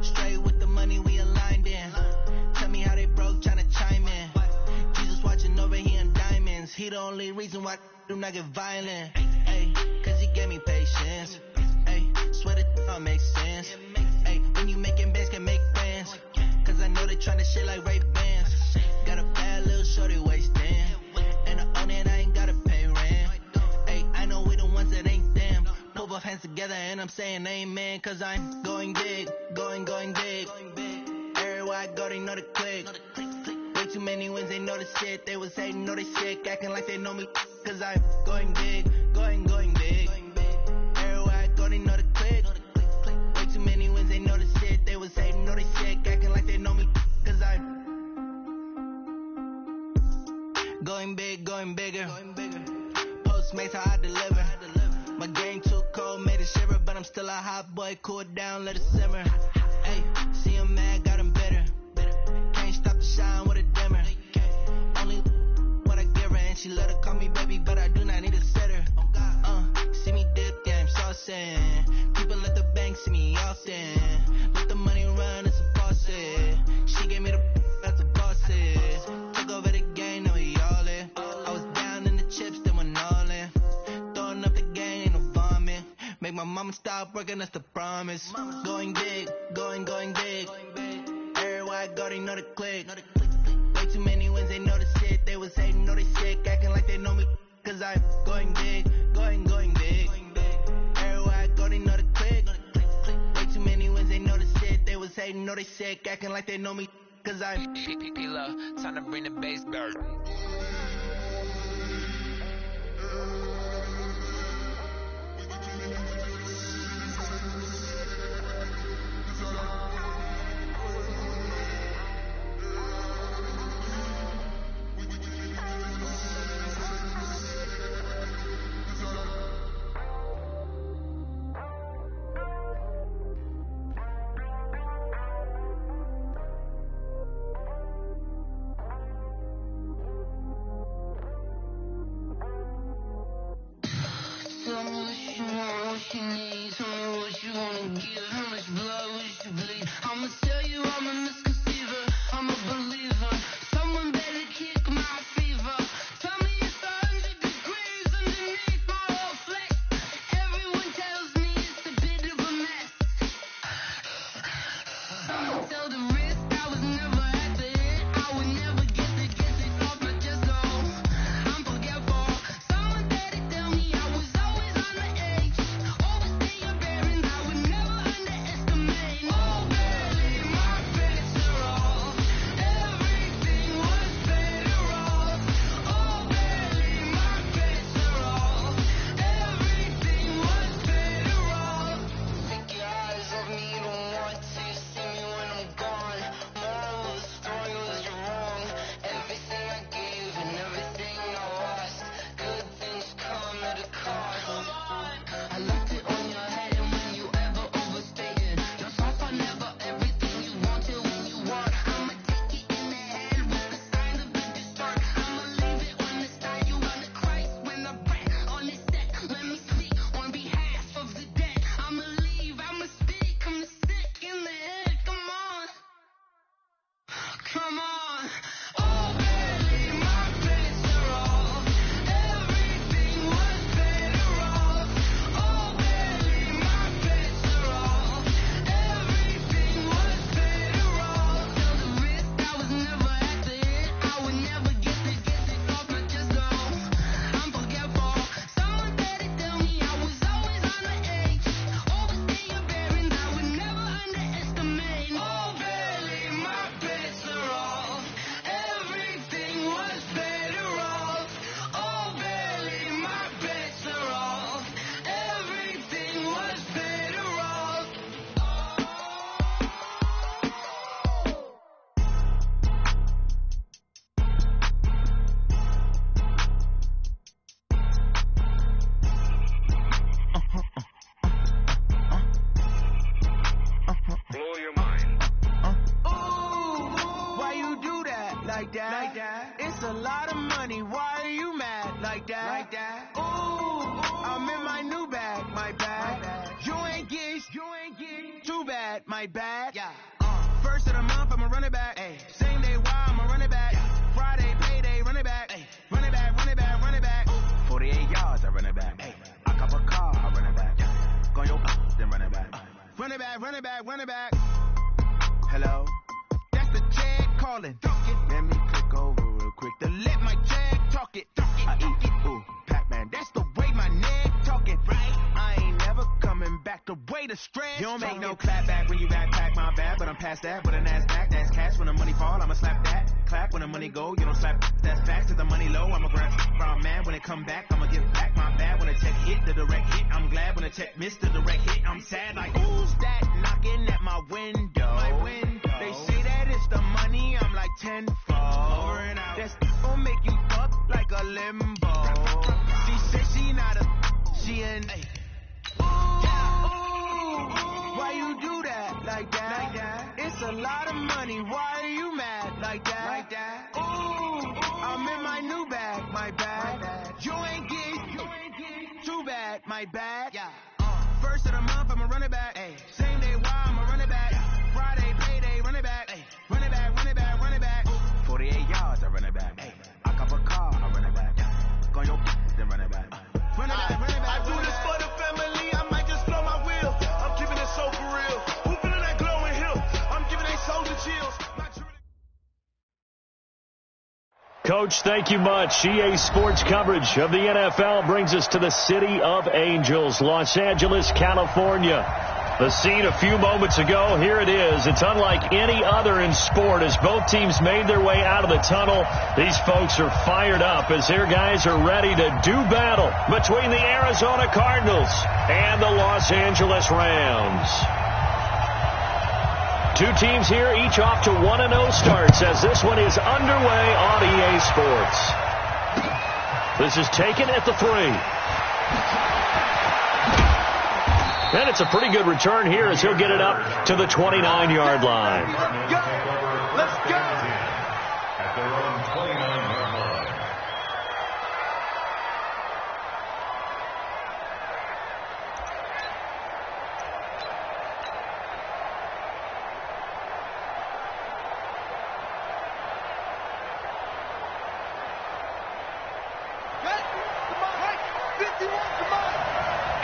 Straight with the money we aligned in. Tell me how they broke, tryna chime in. Jesus watching over, he in diamonds. He the only reason why I do not get violent. Ay, cause he gave me patience. Ay, swear that all makes sense. Ay, when you making bands, can make plans. Cause I know they tryna shit like Ray-Bans. Got a bad little shorty wasting. And I own it, I ain't gotta pay rent. Ay, I know we the ones that ain't them. Put both hands together and I'm saying amen. Cause I'm going big, going big. Everywhere I go, they know the click. Way too many wins, they know the shit. They was hating, know they sick, acting like they know me. Cause I'm going big, going big. Everywhere I go, they know the click. Way too many wins, they know the shit. They was hating, know they sick, acting like they know me. Cause I'm going big, going bigger. Postmates, how I deliver. My game too cold, made it shiver. But I'm still a hot boy, cool it down, let it simmer. Ay, see him mad, got him bitter. Can't stop the shine with a dimmer. Only what I give her, and she let her call me baby, but I do not need a sitter. See me dip, yeah, I'm saucing. People at the bank see me often. Let the money run, it's a faucet. She gave me the that's a bosses. Took over the game, now we all in. I was down in the chips, then went all in. Throwing up the game, ain't no vomit. Make my mama stop working, that's the promise. Going big, going big. Everywhere I go, they know the click. Way too many wins, they know the shit. They was hating, know they sick, acting like they know me. Cause I'm going big, going big. Everywhere I go, they know the click. Way too many wins, they know the shit. They was hating, know they sick, acting like they know me. Cause I'm P-Love, time to bring the bass back. Tell me what you want, what you need. Tell me what you wanna give. How much blood would you bleed? I'ma tell you I'm a misconceiver. I'm a believer. Someone better kick my fever. Tell me it's 100 degrees underneath my whole flex. Everyone tells me it's a bit of a mess. I'ma tell the risk I was never at the hit. I would never get it off my chest, no. I'm forgetful. Someone better tell me I was always on the edge. Overstay your bearings, I would never underestimate. Oh, barely, my bets are off. Everything was better off. Oh, barely, my bets are off. Everything was better off. Take your eyes off me, you don't want to. You see me when I'm gone. Moral of the story was you're wrong. Everything I gave and everything I lost. Good things come at a cost. I left it on your head, and when you ever overstated, yourself I never everything you wanted when you want. I'ma take it in the head with the sign of a dessert. I'ma leave it on the side. You wanna Christ when I breath on this set. Let me speak on behalf of the dead. I'ma leave, I'ma speak. I'm sick in the head. Come on, come on. Oh, barely, my bets are off. Everything was better off. Oh, barely, my bets are off. Everything was better off. Tell the risk I was never at the hit. I would never get it off my chest, no. I'm forgetful. Someone better tell me I was always on the edge. Overstay your bearings, I would never underestimate. Oh, barely, my bets are off. Everything was better off. Oh, barely, my bets are off. Everything was better off. Blow your mind. ooh, why you do that like that? It's a lot of money, why are you mad like that? Ooh, I'm in my new bag, my bag. You ain't getting too bad, my my bad. Yeah. First of the month, I'm a running back. Ay. Same day, why I'm a running back. Yeah. Friday, payday, running back. Ay. Running back, running back, running back. 48 yards, I run it back. Ay. I cop a car, I run it back. Yeah. Go your then run it back. Running back, running back, running back. Hello? That's the check calling. Let me click over real quick to let my check talk it. I eat it, ooh, Pac-Man. That's the way my neck talking, right? I ain't never coming back the way the stretch. You don't make no clap back when you backpack my bad, but I'm past that with a NASDAQ. That's cash when the money fall, I'ma slap that. Clap when the money go, you don't slap. That's facts, cause the money low, I'ma grab from man. When it come back, I'ma give back my bad. When the check hit, the direct hit, I'm glad. When the check missed the direct hit, I'm sad. Like, who's that knocking at my window? My window. They say that it's the money, I'm like tenfold. Over and out. That's gon' make you fuck like a limbo. She said she not a, she an A. Why you do that like that? Like that? It's a lot of money. Why are you mad like that? Like that? Ooh, I'm in my new bag, my bad. You ain't getting too bad, my bad. Yeah. First of the month, I'm a running back. Ay. Same day, why I'm a running back. Yeah. Friday, payday, running back. Ay. Running back, running back, running back. 48 yards, I run it back. Ay. I cop a car, I run it back. Yeah. Go your then run it back. Running back, running back. I do this for the family. I might just blow my wheel. I'm keeping it so for real. Who feeling that glowing hill? I'm giving they soldier chills. Coach, thank you much. EA Sports coverage of the NFL brings us to the City of Angels, Los Angeles, California. The scene a few moments ago, here it is. It's unlike any other in sport as both teams made their way out of the tunnel. These folks are fired up as their guys are ready to do battle between the Arizona Cardinals and the Los Angeles Rams. Two teams here, each off to 1-0 starts as this one is underway on EA Sports. This is taken at the 3. And it's a pretty good return here as he'll get it up to the 29-yard line. Let's go! At their own 29-yard line. Come on, right? 51, come on.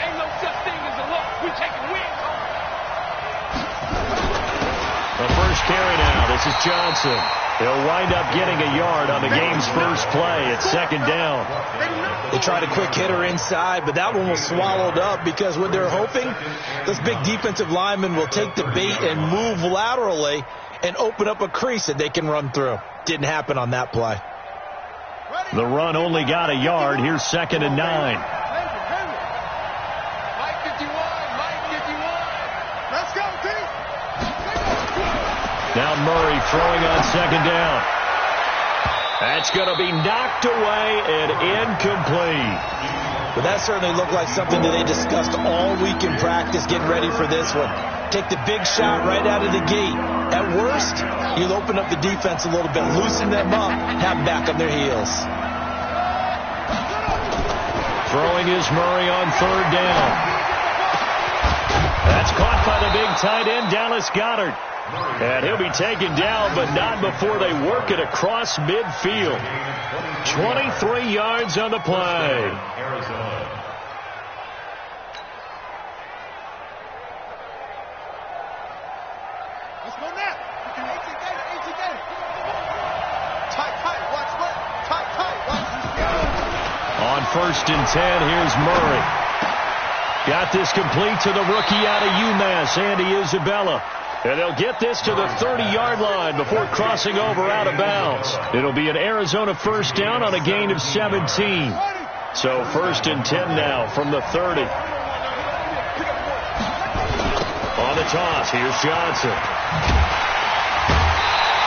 Ain't no such thing as a loss. We taking wins. The first carry now. This is Johnson. He'll wind up getting a yard on the game's first play. It's second down. They tried a quick hitter inside, but that one was swallowed up because what they're hoping, this big defensive lineman will take the bait and move laterally and open up a crease that they can run through. Didn't happen on that play. The run only got a yard. Here's second and 9. Mike 51, Mike 51. Let's go, team. Now Murray throwing on second down. That's going to be knocked away and incomplete. But that certainly looked like something that they discussed all week in practice getting ready for this one. Take the big shot right out of the gate. At worst, you'll open up the defense a little bit, loosen them up, have back on their heels. Throwing is Murray on third down. That's caught by the big tight end, Dallas Goedert. And he'll be taken down, but not before they work it across midfield. 23 yards on the play. Let's go now. Tight, watch work. Tight, watch. On first and 10, here's Murray. Got this complete to the rookie out of UMass, Andy Isabella. And they'll get this to the 30-yard line before crossing over out of bounds. It'll be an Arizona first down on a gain of 17. So first and 10 now from the 30. On the toss, here's Johnson.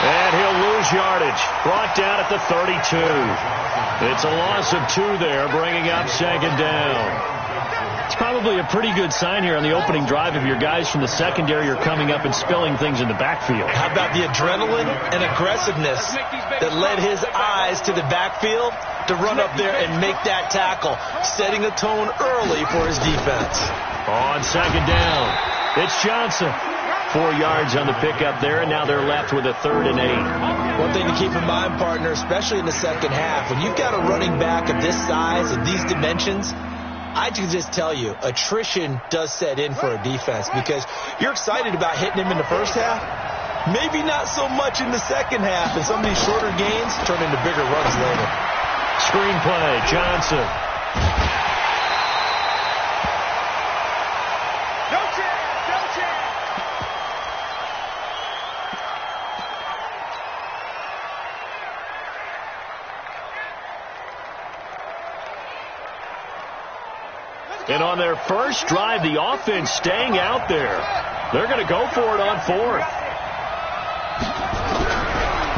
And he'll lose yardage. Brought down at the 32. It's a loss of 2 there, bringing up second down. It's probably a pretty good sign here on the opening drive if your guys from the secondary are coming up and spilling things in the backfield. How about the adrenaline and aggressiveness that led his eyes to the backfield to run up there and make that tackle, setting a tone early for his defense. On second down, it's Johnson. 4 yards on the pickup there, and now they're left with a 3rd and 8. One thing to keep in mind, partner, especially in the second half, when you've got a running back of this size and these dimensions, I can just tell you, attrition does set in for a defense because you're excited about hitting him in the first half. Maybe not so much in the second half, and some of these shorter gains turn into bigger runs later. Screenplay, Johnson. No chance, no chance. And on their first drive, the offense staying out there. They're going to go for it on 4th.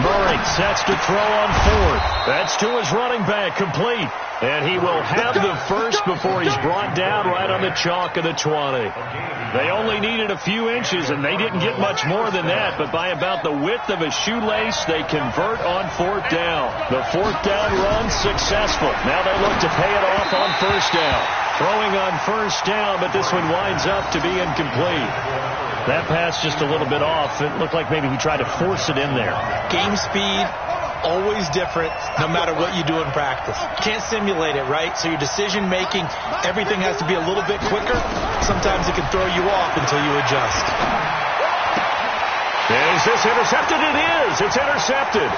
Murray sets to throw on 4th. That's to his running back, complete. And he will have the first before he's brought down right on the chalk of the 20. They only needed a few inches, and they didn't get much more than that. But by about the width of a shoelace, they convert on 4th down. The 4th down run successful. Now they look to pay it off on 1st down. Throwing on 1st down, but this one winds up to be incomplete. That pass just a little bit off. It looked like maybe he tried to force it in there. Game speed, always different no matter what you do in practice. Can't simulate it, right? So your decision-making, everything has to be a little bit quicker. Sometimes it can throw you off until you adjust. Is this intercepted? It is. It's intercepted.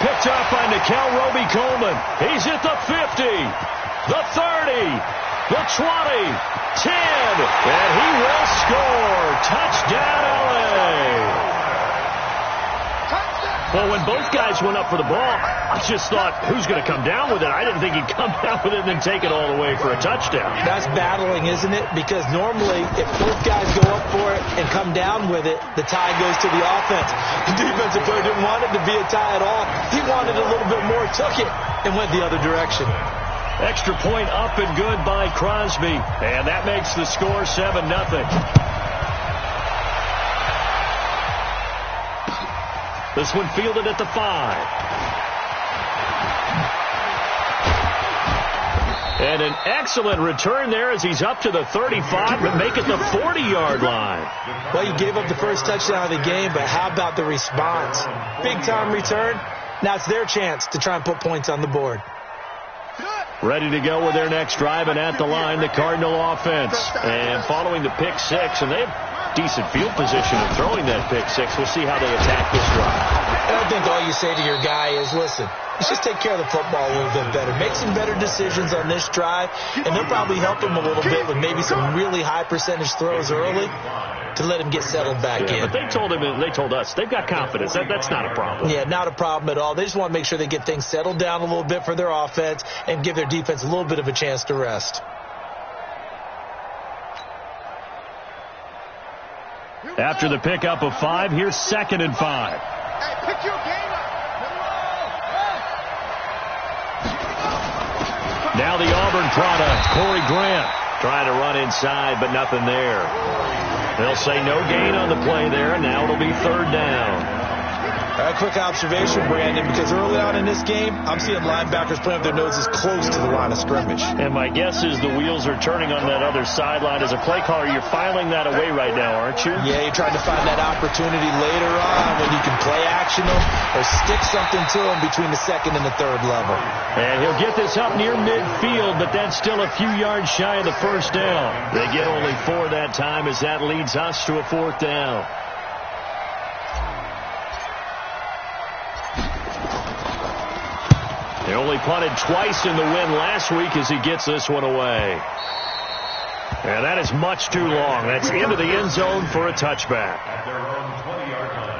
Picked up by Nikel Roby-Coleman. He's at the 50, the 30. The 20, 10, and he will score. Touchdown, L.A. Well, when both guys went up for the ball, I just thought, who's going to come down with it? I didn't think he'd come down with it and then take it all the way for a touchdown. That's battling, isn't it? Because normally, if both guys go up for it and come down with it, the tie goes to the offense. The defensive player didn't want it to be a tie at all. He wanted a little bit more, took it, and went the other direction. Extra point up and good by Crosby. And that makes the score 7-0. This one fielded at the 5. And an excellent return there as he's up to the 35, but make it the 40-yard line. Well, you gave up the first touchdown of the game, but how about the response? Big-time return. Now it's their chance to try and put points on the board. Ready to go with their next drive, and at the line, the Cardinal offense. And following the pick 6, and they have decent field position of throwing that pick 6. We'll see how they attack this drive. And I think all you say to your guy is, listen, let's just take care of the football a little bit better. Make some better decisions on this drive, and they'll probably help him a little bit with maybe some really high percentage throws early to let him get settled back in. But they told us, they've got confidence. That's not a problem. Yeah, not a problem at all. They just want to make sure they get things settled down a little bit for their offense and give their defense a little bit of a chance to rest. After the pickup of 5, here's 2nd and 5. Hey, pick your game up. Now the Auburn product, Corey Grant, trying to run inside, but nothing there. They'll say no gain on the play there, and now it'll be 3rd down. A quick observation, Brandon, because early on in this game, I'm seeing linebackers playing with their noses close to the line of scrimmage. And my guess is the wheels are turning on that other sideline. As a play caller, you're filing that away right now, aren't you? Yeah, you're trying to find that opportunity later on when you can play action them or stick something to them between the 2nd and the 3rd level. And he'll get this up near midfield, but that's still a few yards shy of the 1st down. They get only 4 that time as that leads us to a 4th down. They only punted twice in the win last week as he gets this one away. And that is much too long. That's into the end zone for a touchback. At their own 20-yard line.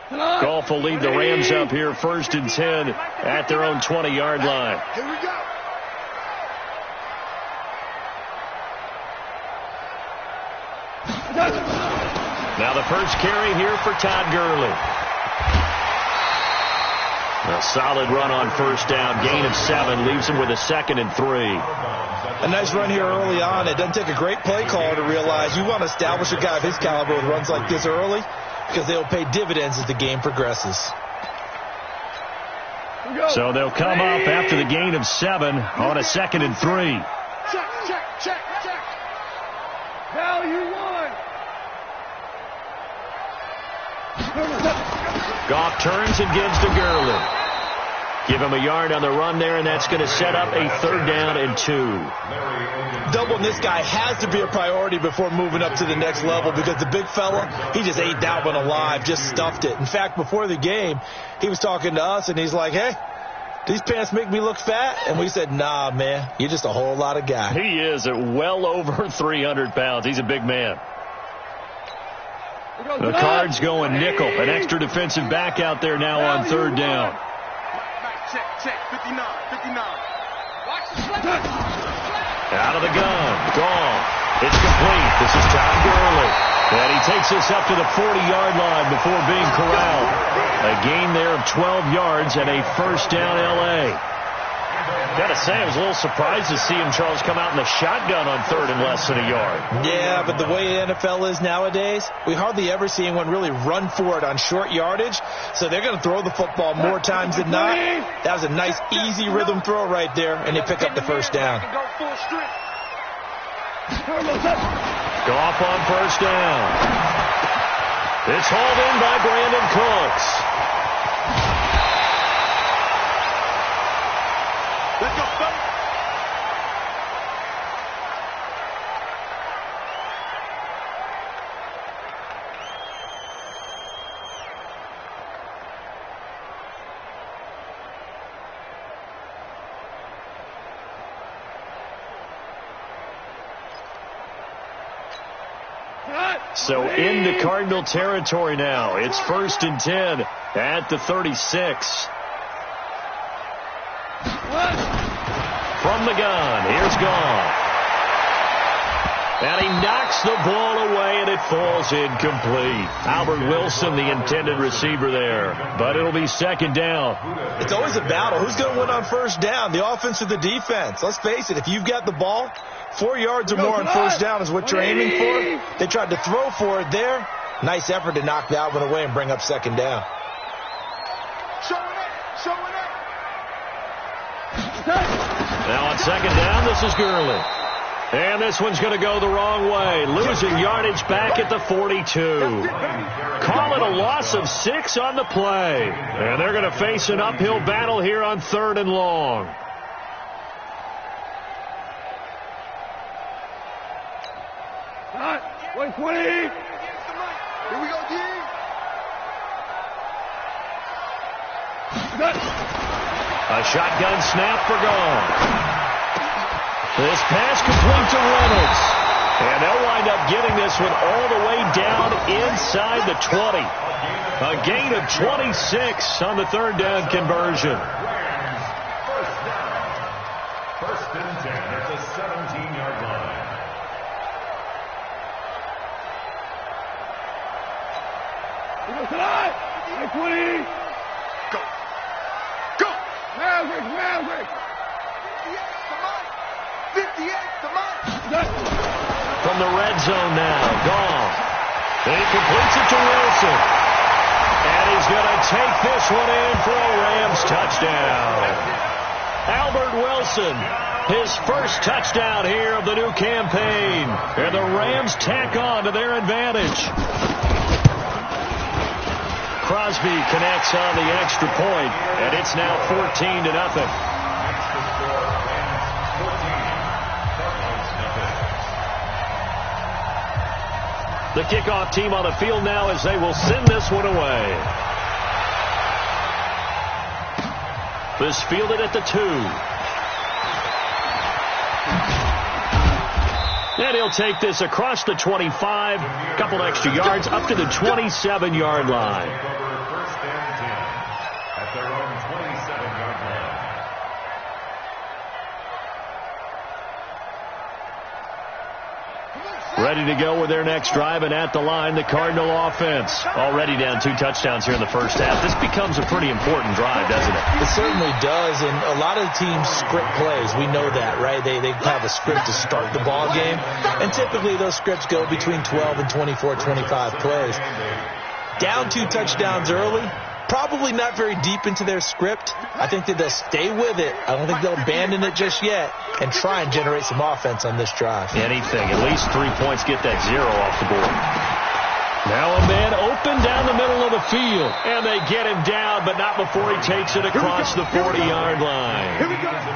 Goff will lead the Rams up here 1st and 10 at their own 20-yard line. Here we go. Now the first carry here for Todd Gurley. A solid run on first down. Gain of 7 leaves him with a 2nd and 3. A nice run here early on. It doesn't take a great play caller to realize you want to establish a guy of his caliber with runs like this early because they'll pay dividends as the game progresses. So they'll come up after the gain of 7 on a 2nd and 3. Check. Value 1. Goff turns and gives to Gurley. Give him a yard on the run there, and that's going to set up a 3rd down and 2. Doubling this guy has to be a priority before moving up to the next level because the big fella, he just ate that one alive, just stuffed it. In fact, before the game, he was talking to us, and he's like, hey, these pants make me look fat? And we said, nah, man, you're just a whole lot of guy. He is at well over 300 pounds. He's a big man. The Cards going nickel. An extra defensive back out there now on 3rd down. Check. 59. Out of the gun. Gone. It's complete. This is Todd Gurley. And he takes us up to the 40-yard line before being corralled. A gain there of 12 yards and a 1st down L.A. Got to say, I was a little surprised to see him, Charles, come out in the shotgun on 3rd and less than a yard. Yeah, but the way the NFL is nowadays, we hardly ever see anyone really run for it on short yardage. So they're going to throw the football more times than not. That was a nice, easy rhythm throw right there, and they pick up the 1st down. Goff on 1st down. It's hauled in by Brandon Cooks. Let's go, buddy. So into Cardinal territory now. It's 1st and 10 at the 36. From the gun, here's Goff. And he knocks the ball away, and it falls incomplete. Albert Wilson, the intended receiver there. But it'll be 2nd down. It's always a battle. Who's going to win on 1st down, the offense or the defense? Let's face it, if you've got the ball, 4 yards or more on 1st down is what you're aiming for. They tried to throw for it there. Nice effort to knock that one away and bring up 2nd down. Showing up. Now on 2nd down, this is Gurley. And this one's going to go the wrong way. Losing yardage back at the 42. Call it a loss of 6 on the play. And they're going to face an uphill battle here on 3rd and long. Hot. 120. Here we go, D. A shotgun snap for Goff. This pass complete to Reynolds. And they'll wind up getting this one all the way down inside the 20. A gain of 26 on the 3rd down conversion. First and 10 at the 17-yard line. Tonight. 20. Go. Maverick. 58, come on. From the red zone now, Goff. He completes it to Wilson. And he's going to take this one in for a Rams touchdown. Albert Wilson, his first touchdown here of the new campaign. And the Rams tack on to their advantage. Crosby connects on the extra point, and it's now 14-0. The kickoff team on the field now as they will send this one away. This fielded at the 2. And he'll take this across the 25, a couple extra yards up to the 27-yard line. First and 10 at their own 27-yard line. Ready to go with their next drive, and at the line, the Cardinal offense. Already down 2 touchdowns here in the first half. This becomes a pretty important drive, doesn't it? It certainly does, and a lot of the teams script plays. We know that, right? They have a script to start the ball game, and typically those scripts go between 12 and 24, 25 plays. Down 2 touchdowns early, probably not very deep into their script. I think that they'll stay with it. I don't think they'll abandon it just yet and try and generate some offense on this drive. Anything. At least 3 points, get that 0 off the board. Now a man open down the middle of the field, and they get him down, but not before he takes it across the 40-yard line.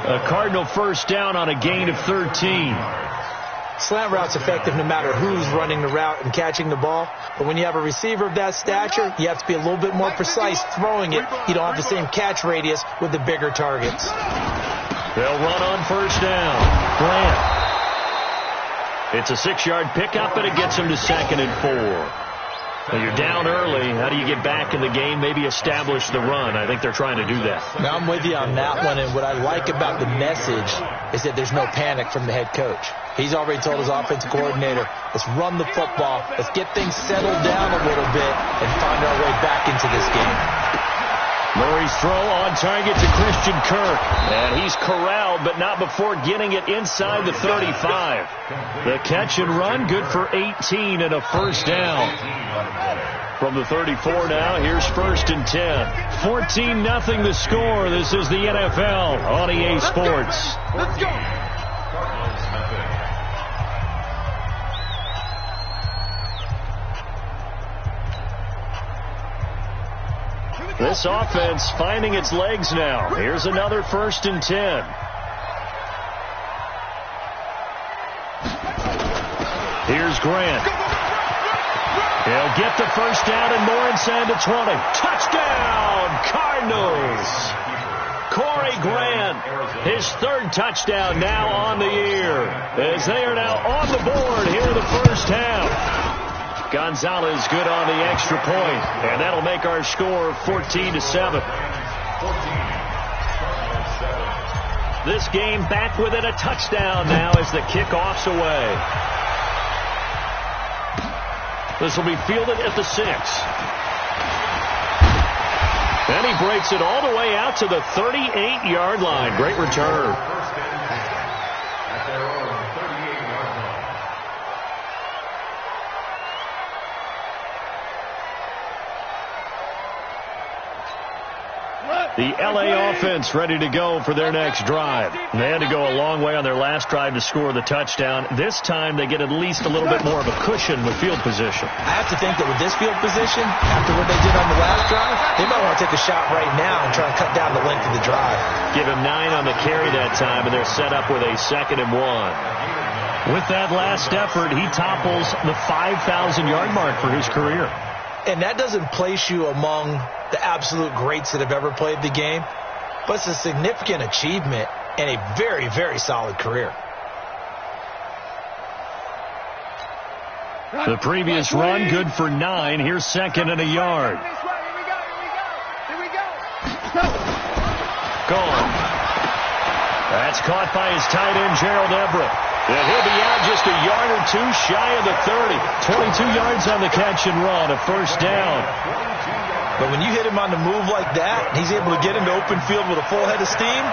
A Cardinal first down on a gain of 13. Slant route's effective no matter who's running the route and catching the ball. But when you have a receiver of that stature, you have to be a little bit more precise throwing it. You don't have the same catch radius with the bigger targets. They'll run on first down. Grant. It's a 6-yard pickup, and it gets him to 2nd and 4. Well, you're down early. How do you get back in the game? Maybe establish the run. I think they're trying to do that. Now, I'm with you on that one, and what I like about the message is that there's no panic from the head coach. He's already told his offensive coordinator, let's run the football, let's get things settled down a little bit, and find our way back into this game. Murray's throw on target to Christian Kirk. And he's corralled, but not before getting it inside the 35. The catch and run, good for 18 and a first down. From the 34 now, here's 1st and 10. 14-0 the score. This is the NFL on EA Sports. Let's go. This offense finding its legs now. Here's another 1st and 10. Here's Grant. He'll get the first down and more inside the 20. Touchdown, Cardinals. Corey Grant, his 3rd touchdown now on the year, as they are now on the board here in the first half. Gonzalez good on the extra point, and that'll make our score 14-7. This game back within a touchdown now as the kickoff's away. This will be fielded at the 6. Then he breaks it all the way out to the 38-yard line. Great return. The LA offense ready to go for their next drive. They had to go a long way on their last drive to score the touchdown. This time they get at least a little bit more of a cushion with field position. I have to think that with this field position, after what they did on the last drive, they might want to take a shot right now and try and cut down the length of the drive. Give him 9 on the carry that time, and they're set up with a 2nd and 1. With that last effort, he topples the 5,000-yard mark for his career. And that doesn't place you among the absolute greats that have ever played the game, but it's a significant achievement and a very, very solid career. The previous run, good for 9. Here's 2nd and a yard. Here we go. Gone. That's caught by his tight end, Gerald Everett. And he'll be out just a yard or 2 shy of the 30. 22 yards on the catch and run, a first down. But when you hit him on the move like that, he's able to get into open field with a full head of steam.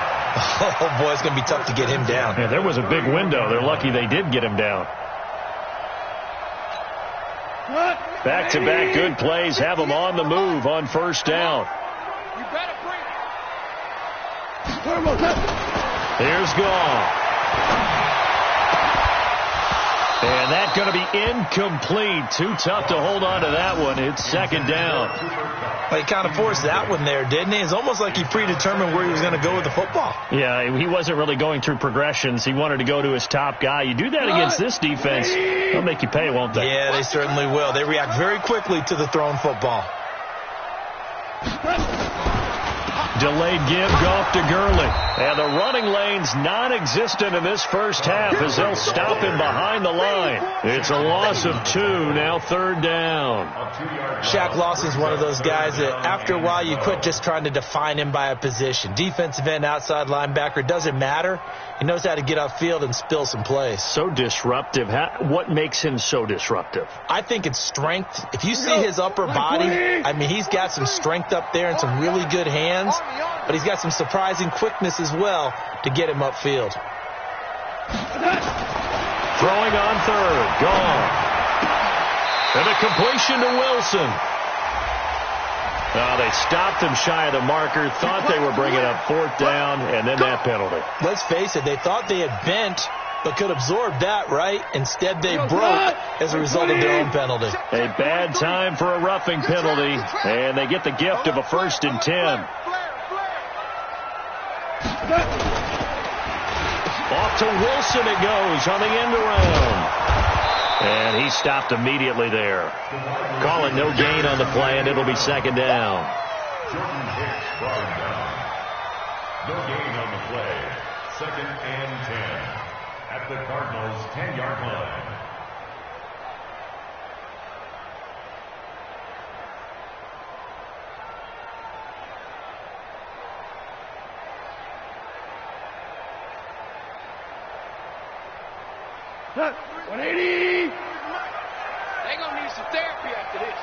Oh, boy, it's going to be tough to get him down. Yeah, there was a big window. They're lucky they did get him down. Back-to-back good plays have him on the move on first down. You better bring Here's Gall. And that's going to be incomplete. Too tough to hold on to that one. It's 2nd down. Well, he kind of forced that one there, didn't he? It's almost like he predetermined where he was going to go with the football. Yeah, he wasn't really going through progressions. He wanted to go to his top guy. You do that against this defense, they'll make you pay, won't they? Yeah, they certainly will. They react very quickly to the thrown football. Delayed give, Goff to Gurley. And the running lane's non-existent in this first half as they'll stop him behind the line. It's a loss of 2, now 3rd down. Shaq Lawson's one of those guys that after a while you quit just trying to define him by a position. Defensive end, outside linebacker, doesn't matter. He knows how to get upfield and spill some plays. So disruptive. What makes him so disruptive? I think it's strength. If you see his upper body, I mean, he's got some strength up there and some really good hands, but he's got some surprising quickness as well to get him upfield. Throwing on third. Gone. And a completion to Wilson. They stopped him shy of the marker, thought they were bringing up fourth down, and then that penalty. Let's face it, they thought they had bent, but could absorb that, right? Instead, they broke as a result of their own penalty. A bad time for a roughing penalty, and they get the gift of a 1st and 10. Off to Wilson it goes on the end around. And he stopped immediately there. Call it no gain on the play, and it'll be 2nd down. Jordan Hicks brought him down. No gain on the play. 2nd and 10 at the Cardinals' 10-yard line. Huh. 180. They gonna need some therapy after this.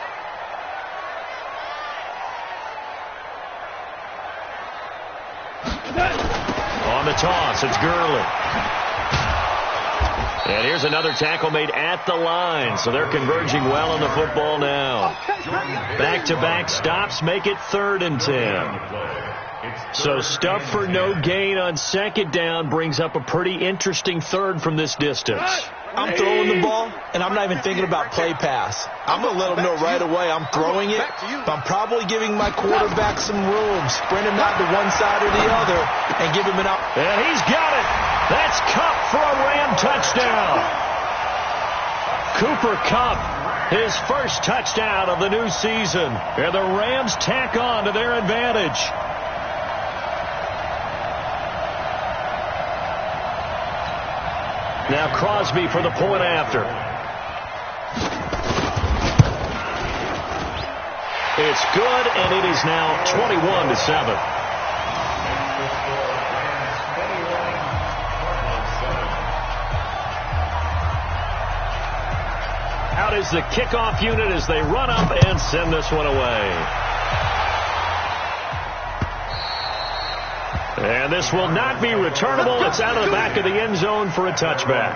On the toss, it's Gurley. And here's another tackle made at the line, so they're converging well on the football now. Back-to-back stops make it 3rd and 10. So stuff for no gain on 2nd down brings up a pretty interesting 3rd from this distance. I'm throwing the ball, and I'm not even thinking about play pass. I'm going to let them know right away I'm throwing it, but I'm probably giving my quarterback some room, sprint him out to one side or the other, and give him an out. And he's got it. That's Kupp for a Ram touchdown. Cooper Kupp, his first touchdown of the new season. And the Rams tack on to their advantage. Now Crosby for the point after. It's good, and it is now 21-7. Out is the kickoff unit as they run up and send this one away. And this will not be returnable. It's out of the back of the end zone for a touchback.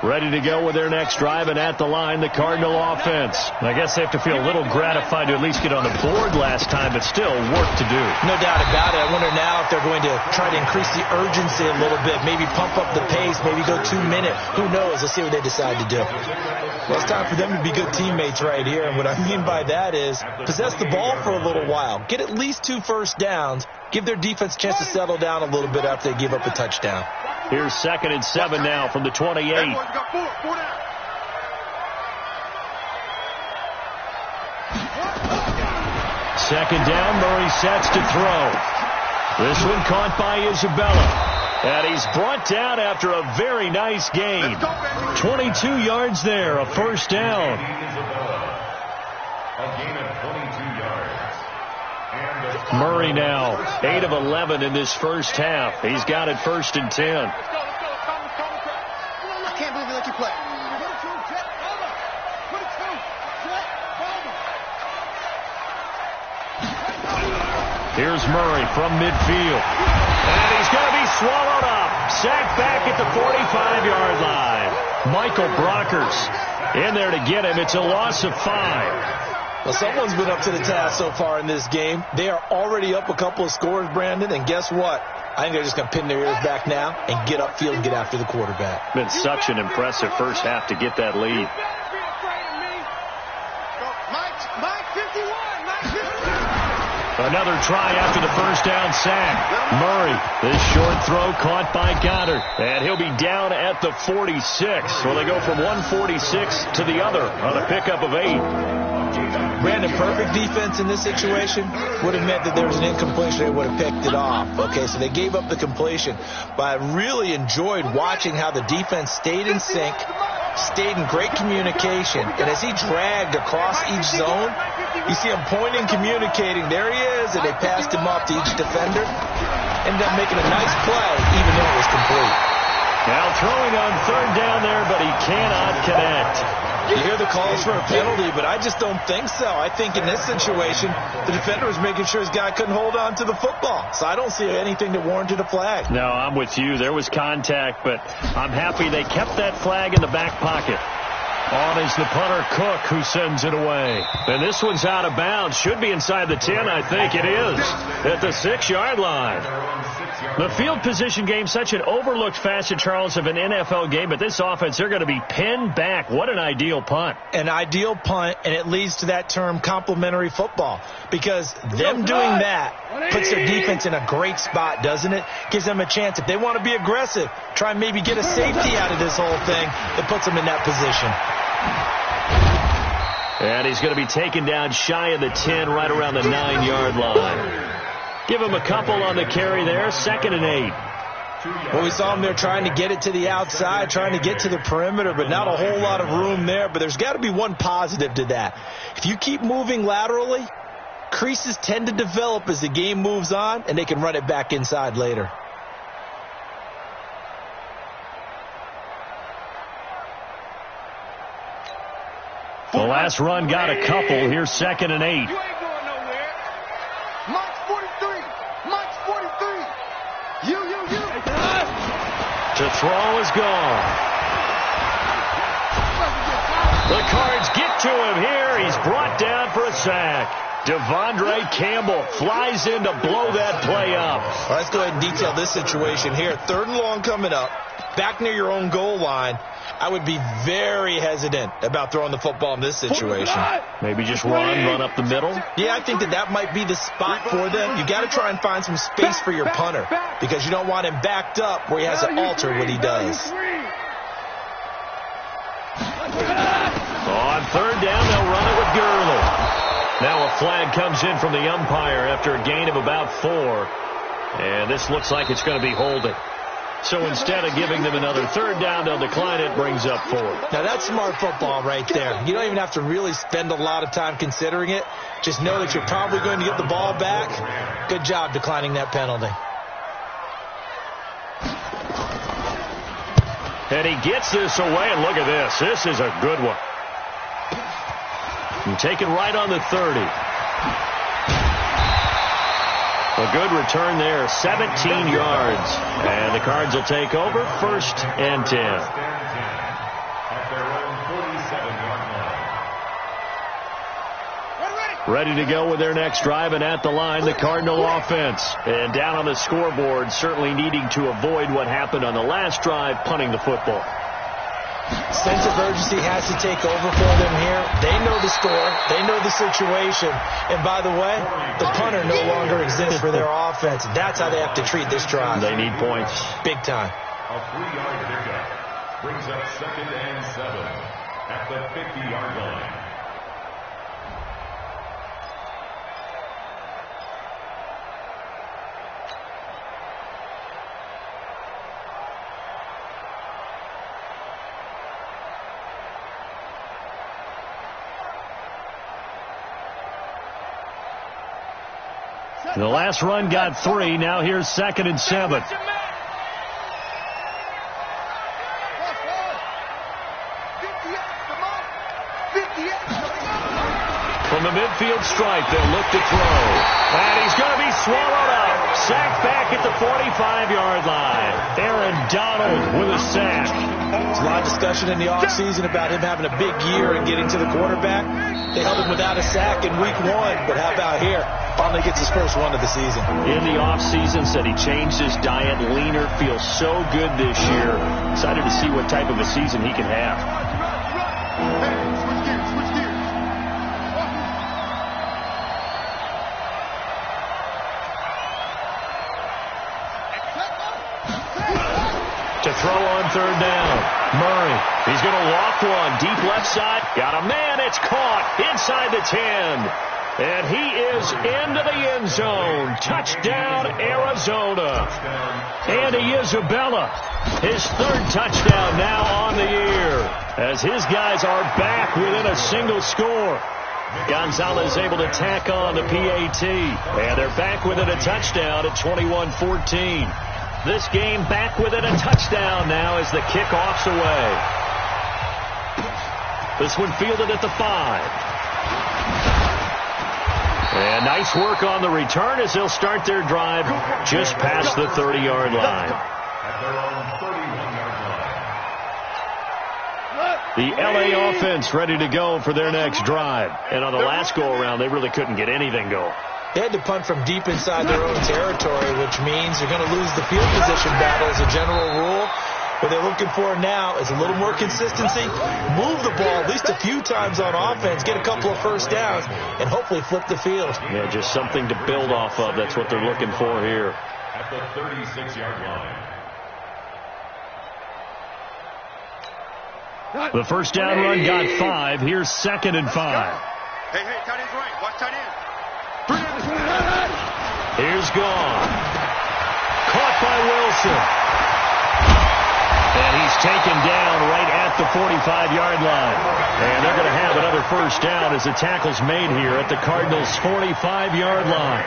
Ready to go with their next drive, and at the line, the Cardinal offense. I guess they have to feel a little gratified to at least get on the board last time, but still work to do. No doubt about it. I wonder now if they're going to try to increase the urgency a little bit, maybe pump up the pace, maybe go 2 minutes. Who knows? Let's see what they decide to do. Well, it's time for them to be good teammates right here, and what I mean by that is possess the ball for a little while, get at least 2 first downs, give their defense a chance to settle down a little bit after they give up a touchdown. Here's 2nd and 7 now from the 28. Second down, Murray sets to throw. This one caught by Isabella. And he's brought down after a very nice gain. 22 yards there, a first down. A gain of 22 yards. Murray now, 8 of 11 in this first half. He's got it 1st and 10. I can't believe they let you play. Here's Murray from midfield. And he's going to be swallowed up. Sacked back at the 45-yard line. Michael Brockers in there to get him. It's a loss of 5. Well, someone's been up to the task so far in this game. They are already up a couple of scores, Brandon, and guess what? I think they're just going to pin their ears back now and get upfield and get after the quarterback. Been such an impressive first half to get that lead. Another try after the first down sack. Murray, this short throw caught by Goddard. And he'll be down at the 46. So they go from 146 to the other on a pickup of 8. Brandon, perfect defense in this situation would have meant that there was an incompletion. They would have picked it off. Okay, so they gave up the completion. But I really enjoyed watching how the defense stayed in sync, stayed in great communication. And as he dragged across each zone, you see him pointing, communicating. There he is, and they passed him off to each defender. Ended up making a nice play, even though it was complete. Now throwing on third down there, but he cannot connect. You hear the calls for a penalty, but I just don't think so. I think in this situation, the defender was making sure his guy couldn't hold on to the football. So I don't see anything that warranted a flag. No, I'm with you. There was contact, but I'm happy they kept that flag in the back pocket. On is the punter, Cook, who sends it away. And this one's out of bounds. Should be inside the 10, I think it is, at the 6-yard line. The field position game, such an overlooked facet, Charles, of an NFL game. But this offense, they're going to be pinned back. What an ideal punt. An ideal punt, and it leads to that term complementary football. Because them doing that puts their defense in a great spot, doesn't it? Gives them a chance. If they want to be aggressive, try and maybe get a safety out of this whole thing, it puts them in that position. And he's going to be taken down shy of the 10, right around the 9-yard line. Give him a couple on the carry there, 2nd and 8. Well, we saw him there trying to get it to the outside, trying to get to the perimeter, but not a whole lot of room there. But there's got to be one positive to that. If you keep moving laterally, creases tend to develop as the game moves on, and they can run it back inside later. The last run got a couple. Here's 2nd and 8. You ain't going nowhere. March 43. March 43. You. To throw is gone. The Cards get to him here. He's brought down for a sack. Devondre Campbell flies in to blow that play up. Well, let's go ahead and detail this situation here. 3rd and long coming up. Back near your own goal line. I would be very hesitant about throwing the football in this situation. Maybe just run up the middle. Yeah, I think that might be the spot for them. You got to try and find some space for your punter because you don't want him backed up where he has to alter what he does. On 3rd down, they'll run it with Gurley. Now a flag comes in from the umpire after a gain of about 4. And this looks like it's going to be holding. So instead of giving them another 3rd down, they'll decline it, brings up 4. Now that's smart football right there. You don't even have to really spend a lot of time considering it. Just know that you're probably going to get the ball back. Good job declining that penalty. And he gets this away, and look at this. This is a good one. And taken right on the 30. A good return there, 17 yards. And the Cards will take over, 1st and 10. At their own 47-yard line. Ready to go with their next drive, and at the line, the Cardinal offense. And down on the scoreboard, certainly needing to avoid what happened on the last drive, punting the football. Sense of urgency has to take over for them here. They know the score. They know the situation. And by the way, the punter no longer exists for their offense. That's how they have to treat this drive. They need points. Big time. A 3-yard pickup brings up 2nd and 7 at the 50-yard line. The last run got 3. Now here's 2nd and 7. From the midfield stripe, they'll look to throw. And he's going to be swallowed up. Sacked back at the 45-yard line. Aaron Donald with a sack. There's a lot of discussion in the offseason about him having a big year and getting to the quarterback. They held him without a sack in week 1, but how about here? Finally gets his first one of the season. In the offseason, said he changed his diet, leaner, feels so good this year. Excited to see what type of a season he can have. Switch gears. To throw on third down. Murray. He's going to walk one. Deep left side. Got a man. It's caught inside the 10. And he is into the end zone. Touchdown, Arizona. Andy Isabella, his third touchdown now on the year, as his guys are back within a single score. Gonzalez able to tack on the PAT, and they're back within a touchdown at 21-14. This game back within a touchdown now as the kickoff's away. This one fielded at the 5. And nice work on the return as they'll start their drive just past the 30-yard line. The LA offense ready to go for their next drive. And on the last go-around, they really couldn't get anything going. They had to punt from deep inside their own territory, which means they're going to lose the field position battle as a general rule. What they're looking for now is a little more consistency, move the ball at least a few times on offense, get a couple of first downs, and hopefully flip the field. Yeah, just something to build off of. That's what they're looking for here. At the 36-yard line. The first down run got 5. Here's 2nd and 5. Hey, tight end's right. Watch tight end. Here's gone. Caught by Wilson. And he's taken down right at the 45-yard line. And they're going to have another first down as the tackle's made here at the Cardinals' 45-yard line.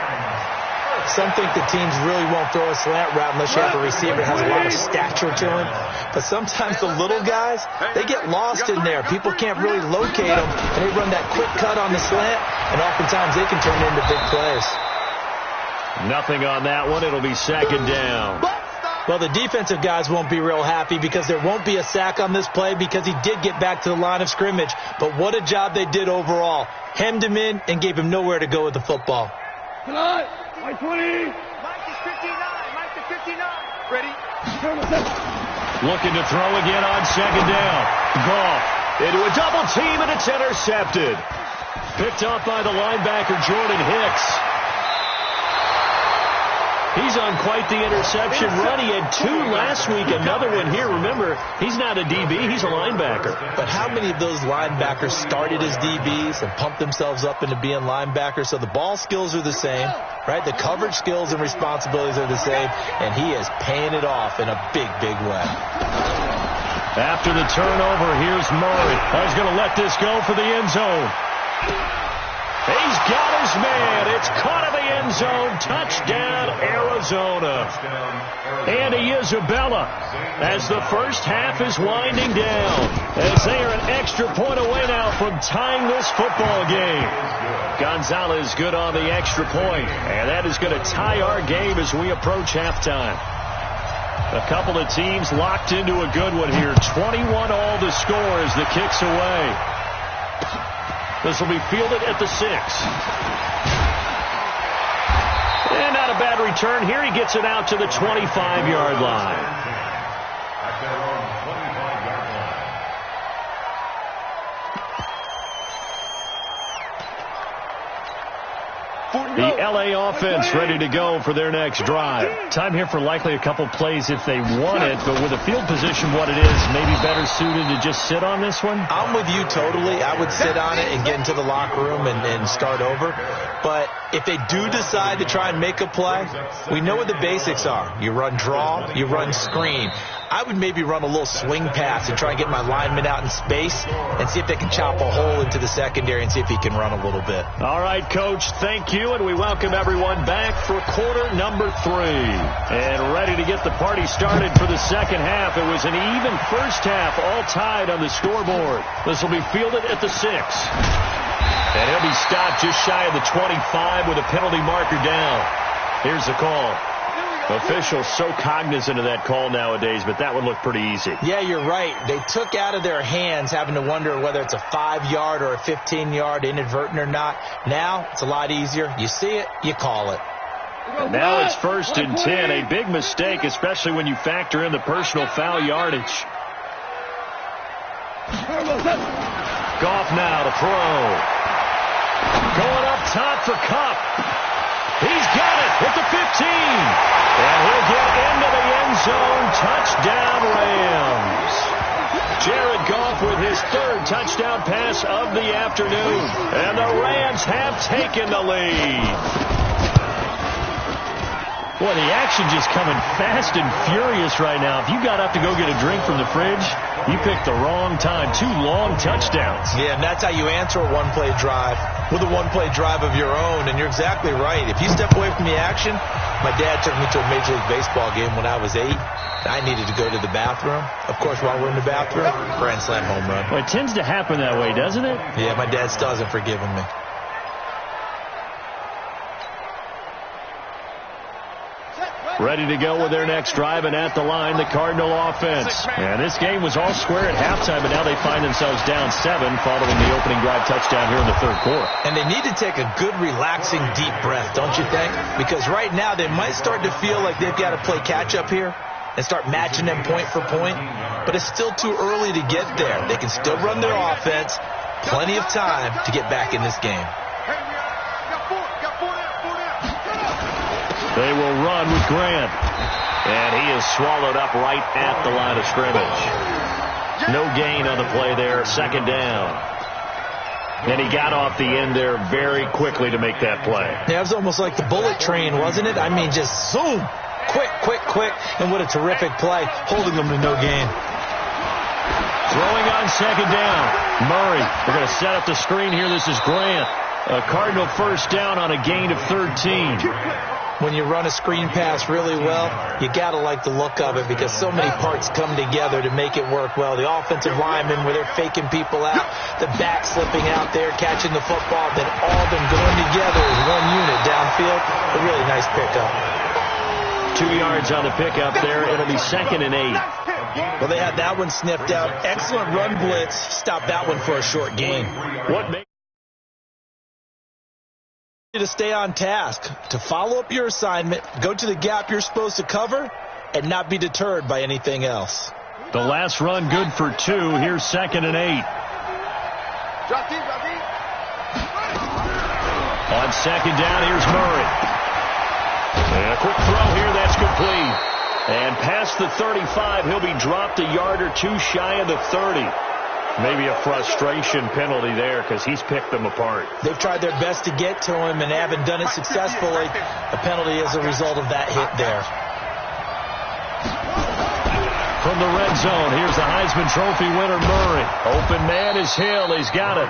Some think the teams really won't throw a slant route unless you have a receiver that has a lot of stature to him. But sometimes the little guys, they get lost in there. People can't really locate them, and they run that quick cut on the slant, and oftentimes they can turn it into big plays. Nothing on that one. It'll be 2nd down. Well, the defensive guys won't be real happy because there won't be a sack on this play because he did get back to the line of scrimmage. But what a job they did overall. Hemmed him in and gave him nowhere to go with the football. Mike 20. Mike is 59. Mike is 59. Ready? Looking to throw again on 2nd down. Goff into a double team, and it's intercepted. Picked up by the linebacker, Jordan Hicks. He's on quite the interception run. He had 2 last week, another one here. Remember, he's not a DB, he's a linebacker. But how many of those linebackers started as DBs and pumped themselves up into being linebackers? So the ball skills are the same, right? The coverage skills and responsibilities are the same, and he is paying it off in a big, big way. After the turnover, here's Murray. He's going to let this go for the end zone. He's got his man. It's caught in the end zone. Touchdown, Arizona. Andy Isabella, as the first half is winding down, as they are an extra point away now from tying this football game. Gonzalez good on the extra point, and that is going to tie our game as we approach halftime. A couple of teams locked into a good one here. 21 all to score as the kick's away. This will be fielded at the 6. And not a bad return here. He gets it out to the 25-yard line. At their own 25-yard line. The LA offense ready to go for their next drive. Time here for likely a couple plays if they want it, but with the field position what it is, maybe better suited to just sit on this one? I'm with you totally. I would sit on it and get into the locker room and start over. But if they do decide to try and make a play, we know what the basics are. You run draw, you run screen. I would maybe run a little swing pass and try and get my lineman out in space and see if they can chop a hole into the secondary and see if he can run a little bit. All right, Coach, thank you, and we welcome everyone back for quarter number 3. And ready to get the party started for the second half. It was an even first half, all tied on the scoreboard. This will be fielded at the 6. And he'll be stopped just shy of the 25 with a penalty marker down. Here's the call. Officials so cognizant of that call nowadays, but that would look pretty easy. Yeah, you're right. They took out of their hands having to wonder whether it's a 5-yard or a 15-yard inadvertent or not. Now it's a lot easier. You see it, you call it. And now it's 1st and 10. A big mistake, especially when you factor in the personal foul yardage. Goff now to throw. Going up top for Kupp. He's got it at the 15. And he'll get into the end zone. Touchdown, third touchdown pass of the afternoon. And the Rams have taken the lead. Boy, the action just coming fast and furious right now. If you got up to go get a drink from the fridge, you picked the wrong time. 2 long touchdowns. Yeah, and that's how you answer a one-play drive with a one-play drive of your own. And you're exactly right. If you step away from the action, my dad took me to a Major League Baseball game when I was 8. I needed to go to the bathroom. Of course, while we're in the bathroom, grand slam home run. Well, it tends to happen that way, doesn't it? Yeah, my dad still hasn't forgiven me. Ready to go with their next drive, and at the line, the Cardinal offense. And this game was all square at halftime, but now they find themselves down 7 following the opening drive touchdown here in the third quarter. And they need to take a good, relaxing, deep breath, don't you think? Because right now they might start to feel like they've got to play catch-up here and start matching them point for point. But it's still too early to get there. They can still run their offense. Plenty of time to get back in this game. They will run with Grant. And he is swallowed up right at the line of scrimmage. No gain on the play there. Second down. And he got off the end there very quickly to make that play. Yeah, it was almost like the bullet train, wasn't it? I mean, just zoom. Quick, quick, quick. And what a terrific play, holding them to no gain. Throwing on second down. Murray. We're going to set up the screen here. This is Grant. A Cardinal first down on a gain of 13. When you run a screen pass really well, you got to like the look of it because so many parts come together to make it work well. The offensive linemen, where they're faking people out, the back slipping out there, catching the football, then all of them going together as one unit downfield. A really nice pickup. 2 yards on the pickup there. It'll be 2nd and 8. Well, they had that one sniffed out. Excellent run blitz. Stop that one for a short gain. What makes to stay on task, to follow up your assignment, go to the gap you're supposed to cover, and not be deterred by anything else. The last run good for 2. Here's 2nd and 8. On second down, here's Murray. And a quick throw here, that's complete. And past the 35, he'll be dropped a yard or 2 shy of the 30. Maybe a frustration penalty there because he's picked them apart. They've tried their best to get to him and haven't done it successfully. A penalty as a result of that hit there. From the red zone, here's the Heisman Trophy winner, Murray. Open man is Hill. He's got it.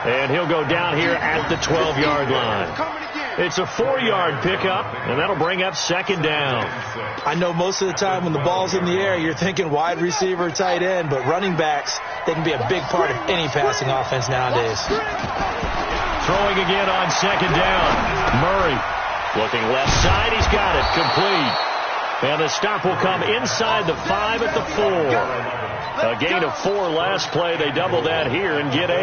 And he'll go down here at the 12-yard line. It's a 4-yard pickup, and that'll bring up second down. I know most of the time when the ball's in the air, you're thinking wide receiver, tight end, but running backs, they can be a big part of any passing offense nowadays. Throwing again on second down. Murray looking left side. He's got it. Complete. And the stop will come inside the 5 at the 4. A gain of 4 last play. They double that here and get 8.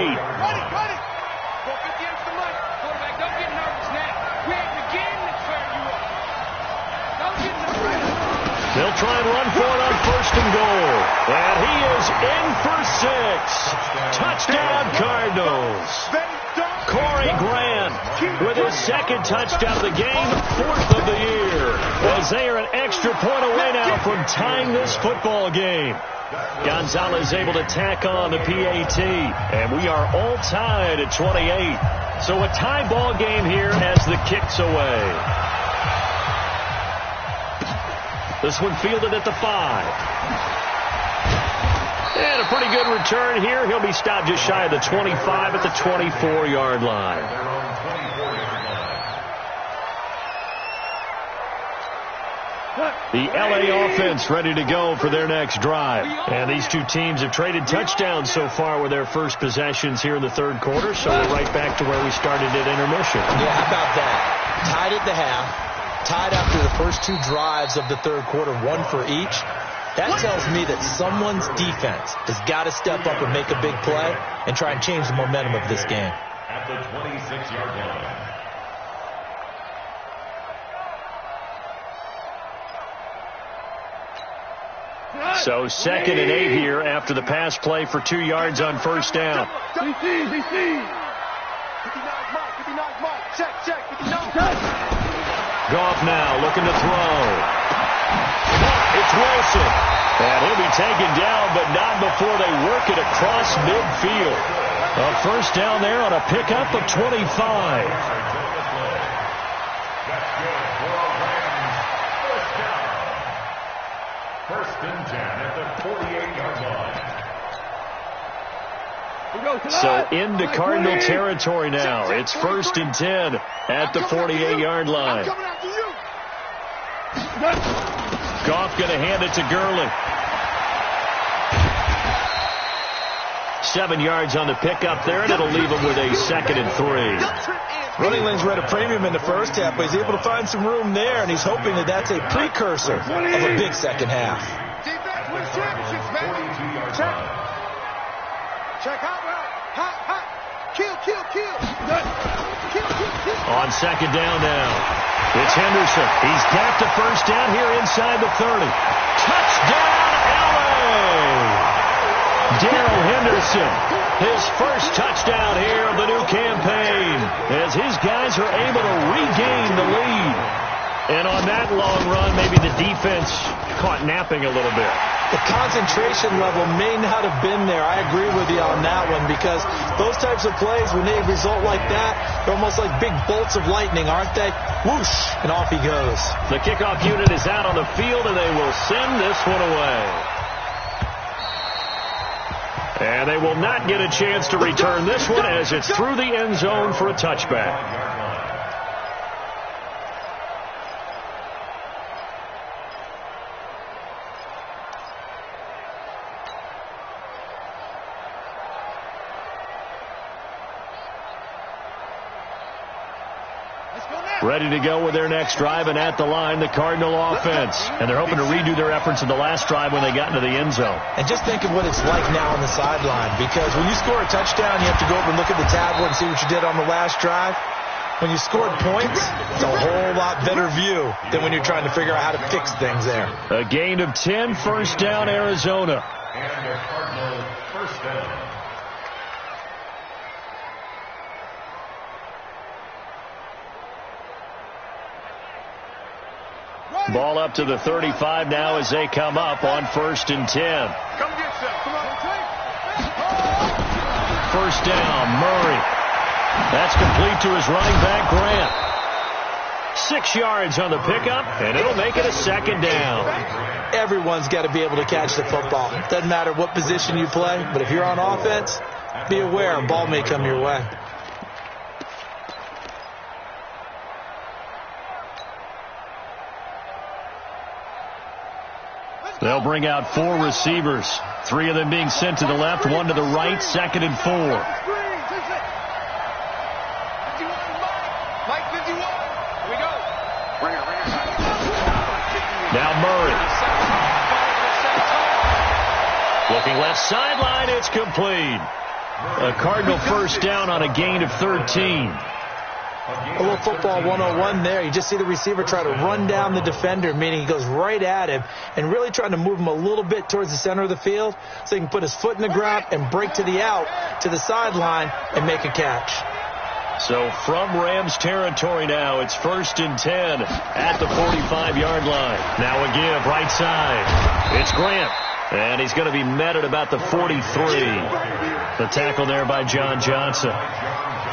They'll try and run for it on 1st and goal. And he is in for 6. Touchdown, Cardinals. Corey Grant with his 2nd touchdown of the game, 4th of the year. As they are an extra point away now from tying this football game. Gonzalez able to tack on the PAT. And we are all tied at 28. So a tie ball game here as the kick's away. This one fielded at the 5. And a pretty good return here. He'll be stopped just shy of the 25 at the 24-yard line. The LA offense ready to go for their next drive. And these two teams have traded touchdowns so far with their first possessions here in the third quarter. So we're right back to where we started at intermission. Yeah, how about that? Tied at the half. Tied after the first 2 drives of the third quarter, 1 for each. That tells me that someone's defense has got to step up and make a big play and try and change the momentum of this game. At the 26-yard line. So 2nd and 8 here after the pass play for 2 yards on 1st down. Goff now looking to throw. It's Wilson. And he'll be taken down, but not before they work it across midfield. A first down there on a pickup of 25. First and 10 at the 48-yard line. So into Cardinal territory now. It's first and 10 at the 48-yard line. Goff going to hand it to Gurley. 7 yards on the pickup there, and it'll leave him with a 2nd and 3. Running lanes were at a premium in the first half, but he's able to find some room there, and he's hoping that that's a precursor of a big second half. Defense wins championships, baby. Check out. Hot. Kill. On second down now, it's Henderson. He's got the first down here inside the 30. Touchdown, LA! Darrell Henderson, his first touchdown here of the new campaign, as his guys are able to regain the lead. And on that long run, maybe the defense caught napping a little bit. The concentration level may not have been there. I agree with you on that one, because those types of plays, when they result like that, they're almost like big bolts of lightning, aren't they? Whoosh, and off he goes. The kickoff unit is out on the field, and they will send this one away. And they will not get a chance to return this one, as it's through the end zone for a touchback. Ready to go with their next drive, and at the line, the Cardinal offense. And they're hoping to redo their efforts in the last drive when they got into the end zone. And just think of what it's like now on the sideline, because when you score a touchdown, you have to go over and look at the tablet and see what you did on the last drive. When you scored points, it's a whole lot better view than when you're trying to figure out how to fix things there. A gain of 10, first down, Arizona. And the Cardinals first down. Ball up to the 35 now as they come up on first and 10. Come get some. Come on. First down, Murray. That's complete to his running back, Grant. 6 yards on the pickup, and it'll make it a second down. Everyone's got to be able to catch the football. Doesn't matter what position you play, but if you're on offense, be aware a ball may come your way. They'll bring out 4 receivers, 3 of them being sent to the left, 1 to the right, 2nd and 4. Mike 51. Here we go. Now Murray. Looking left sideline, it's complete. A Cardinal first down on a gain of 13. A little football 101 there. You just see the receiver try to run down the defender, meaning he goes right at him and really trying to move him a little bit towards the center of the field so he can put his foot in the ground and break to the out, to the sideline, and make a catch. So from Rams territory now, it's first and 10 at the 45-yard line. Now a give, right side. It's Grant, and he's going to be met at about the 43. The tackle there by John Johnson.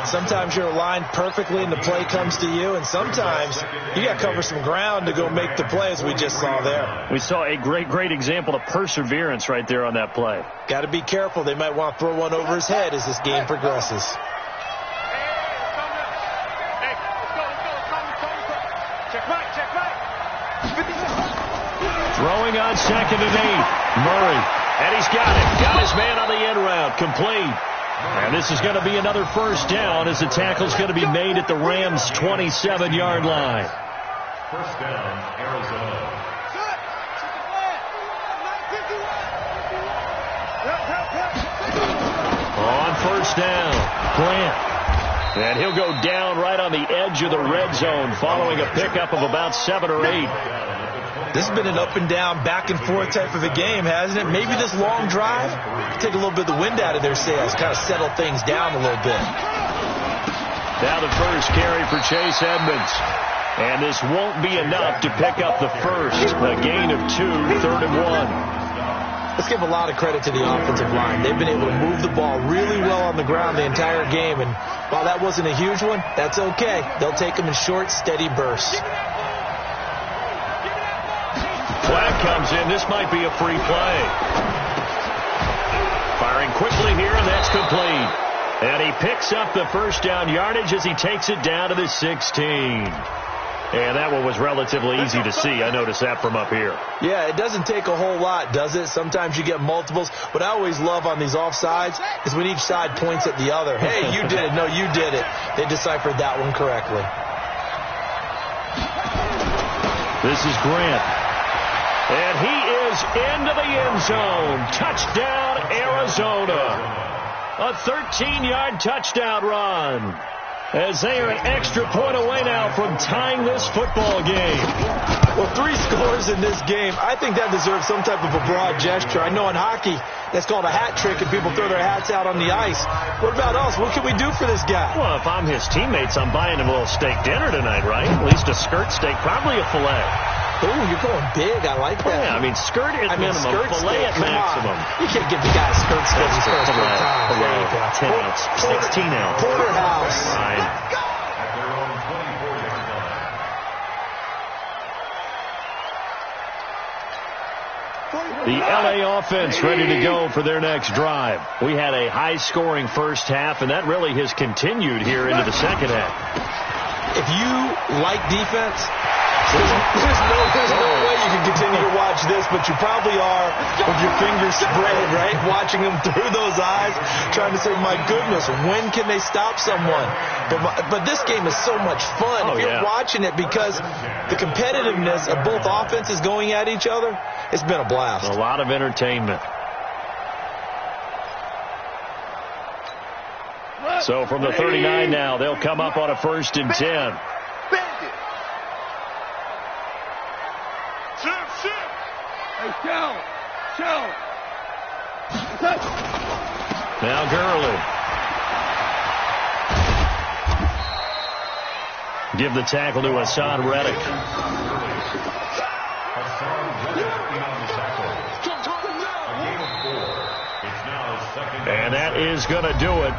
Sometimes you're aligned perfectly and the play comes to you, and sometimes you got to cover some ground to go make the play, as we just saw there. We saw a great example of perseverance right there on that play. Got to be careful. They might want to throw one over his head as this game progresses. Throwing on 2nd and 8. Murray, and he's got it. Got his man on the end route, complete. And this is going to be another first down as the tackle's going to be made at the Rams' 27-yard line. First down, Arizona. On first down, Grant. And he'll go down right on the edge of the red zone following a pickup of about 7 or 8. This has been an up and down, back and forth type of a game, hasn't it? Maybe this long drive, take a little bit of the wind out of their sails, kind of settle things down a little bit. Now the first carry for Chase Edmonds. And this won't be enough to pick up the first. A gain of 2, 3rd and 1. let's give a lot of credit to the offensive line. They've been able to move the ball really well on the ground the entire game, and while that wasn't a huge one, that's okay. They'll take them in short, steady bursts. Flag comes in. This might be a free play. Firing quickly here, and that's complete. And he picks up the first down yardage as he takes it down to the 16. And that one was relatively easy to see. I noticed that from up here. Yeah, it doesn't take a whole lot, does it? Sometimes you get multiples. What I always love on these offsides is when each side points at the other. Hey, you did it. No, you did it. They deciphered that one correctly. This is Grant. And he is into the end zone. Touchdown, Arizona. A 13-yard touchdown run. As they are an extra point away now from tying this football game. Well, 3 scores in this game. I think that deserves some type of a broad gesture. I know in hockey, that's called a hat trick, and people throw their hats out on the ice. What about us? What can we do for this guy? Well, if I'm his teammates, I'm buying him a little steak dinner tonight, right? At least a skirt steak, probably a filet. Ooh, you're going big. I like that. Yeah, I mean, skirt at minimum, filet at maximum. You can't give the guy a skirt steak his first time. Filet, 10 ounce, 16 ounce. Porterhouse. Fine. The LA offense ready to go for their next drive. We had a high-scoring first half, and that really has continued here into the second half. If you like defense, there's no way you can continue to watch this, but you probably are with your fingers spread, right? Watching them through those eyes, trying to say, my goodness, when can they stop someone? But this game is so much fun. If you're watching it, because the competitiveness of both offenses going at each other, it's been a blast. A lot of entertainment. So from the 39 now, they'll come up on a 1st and 10. Now Gurley. Give the tackle to Hassan Reddick. And that is going to do it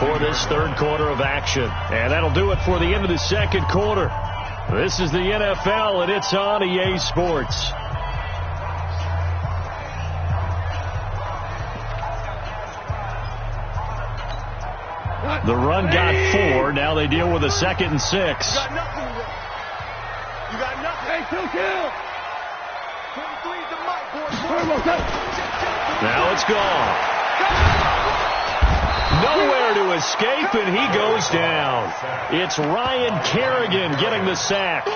for this third quarter of action. And that'll do it for the end of the second quarter. This is the NFL, and it's on EA Sports. The run got 4. Now they deal with a 2nd and 6. You got nothing. Hey, kill. Now it's gone. Nowhere to escape, and he goes down. It's Ryan Kerrigan getting the sack.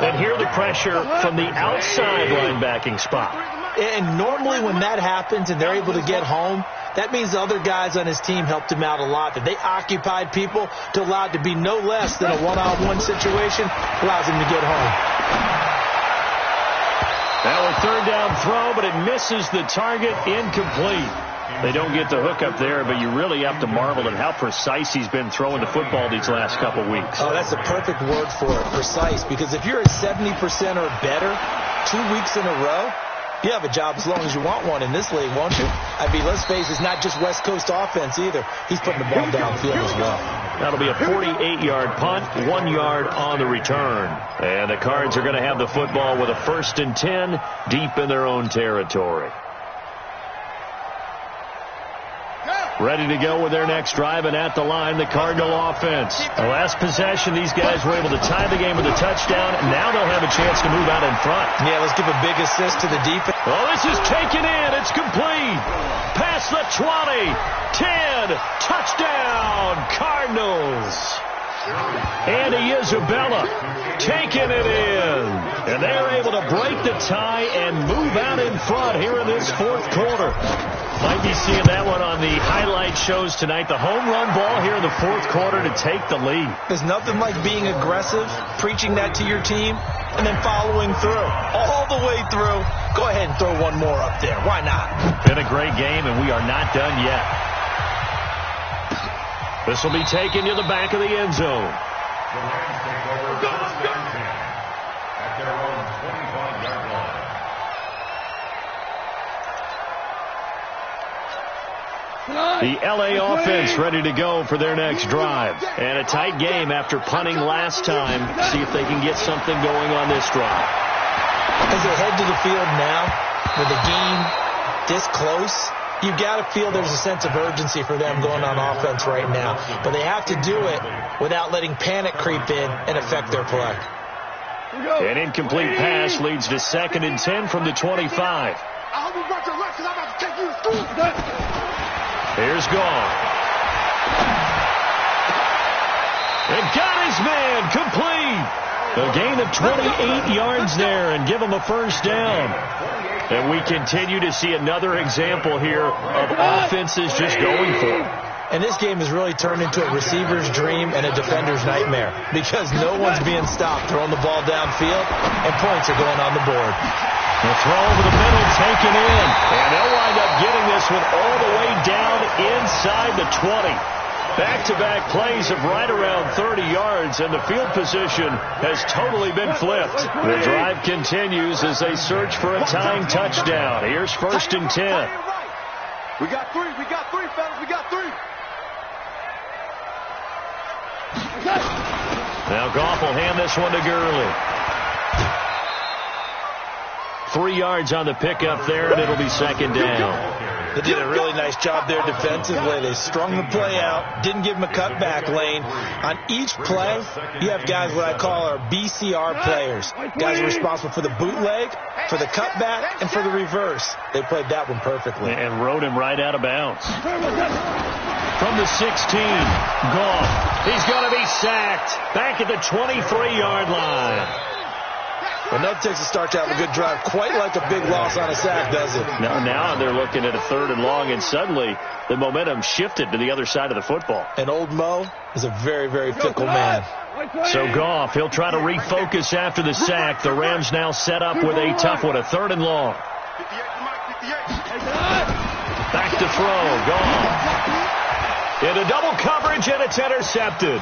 And here the pressure from the outside linebacking spot. And normally when that happens and they're able to get home, that means the other guys on his team helped him out a lot. That they occupied people to allow it to be no less than a one-on-one situation, allows him to get home. Now a 3rd down throw, but it misses the target, incomplete. They don't get the hook up there, but you really have to marvel at how precise he's been throwing the football these last couple weeks. Oh, that's a perfect word for it, precise. Because if you're at 70% or better 2 weeks in a row, you have a job as long as you want one in this league, won't you? I mean, let's face it, it's not just West Coast offense either. He's putting the ball downfield as well. That'll be a 48-yard punt, 1 yard on the return. And the Cards are going to have the football with a 1st and 10 deep in their own territory. Ready to go with their next drive, and at the line, the Cardinal offense. The last possession, these guys were able to tie the game with a touchdown. Now they'll have a chance to move out in front. Yeah, let's give a big assist to the defense. Oh, this is taken in. It's complete. Past the 20. 10. Touchdown, Cardinals. Andy Isabella taking it in. And they're able to break the tie and move out in front here in this 4th quarter. Might be seeing that one on the highlight shows tonight. The home run ball here in the 4th quarter to take the lead. There's nothing like being aggressive, preaching that to your team, and then following through. All the way through. Go ahead and throw one more up there. Why not? Been a great game, and we are not done yet. This will be taken to the back of the end zone. The Rams take over 1st and 10 at their own 25-yard line. The LA offense ready to go for their next drive. And a tight game after punting last time. See if they can get something going on this drive. As they head to the field now, with the game this close, you've got to feel there's a sense of urgency for them going on offense right now. But they have to do it without letting panic creep in and affect their play. An incomplete pass leads to 2nd and 10 from the 25. Here's Goff. And got his man complete. A gain of 28 yards there and give him a first down. And we continue to see another example here of offenses just going for it. And this game has really turned into a receiver's dream and a defender's nightmare because no one's being stopped throwing the ball downfield, and points are going on the board. The throw over the middle taken in, and they'll wind up getting this one all the way down inside the 20. Back-to-back plays of right around 30 yards, and the field position has totally been flipped. The drive continues as they search for a tying touchdown. Here's 1st and 10. We got three, fellas, we got three. Now Goff will hand this one to Gurley. 3 yards on the pickup there, and it'll be 2nd down. They did a really nice job there defensively. They strung the play out, didn't give him a cutback lane. On each play, you have guys what I call our BCR players. Guys are responsible for the bootleg, for the cutback, and for the reverse. They played that one perfectly. And rode him right out of bounds. From the 16, Goff. He's going to be sacked. Back at the 23-yard line. Well, that takes a start to have a good drive. Quite like a big loss on a sack, does it? Now they're looking at a 3rd and long, and suddenly the momentum shifted to the other side of the football. And old Mo is a very, very fickle man. So Goff, he'll try to refocus after the sack. The Rams now set up with a tough one, a 3rd and long. Back to throw, Goff. Into double coverage, and it's intercepted.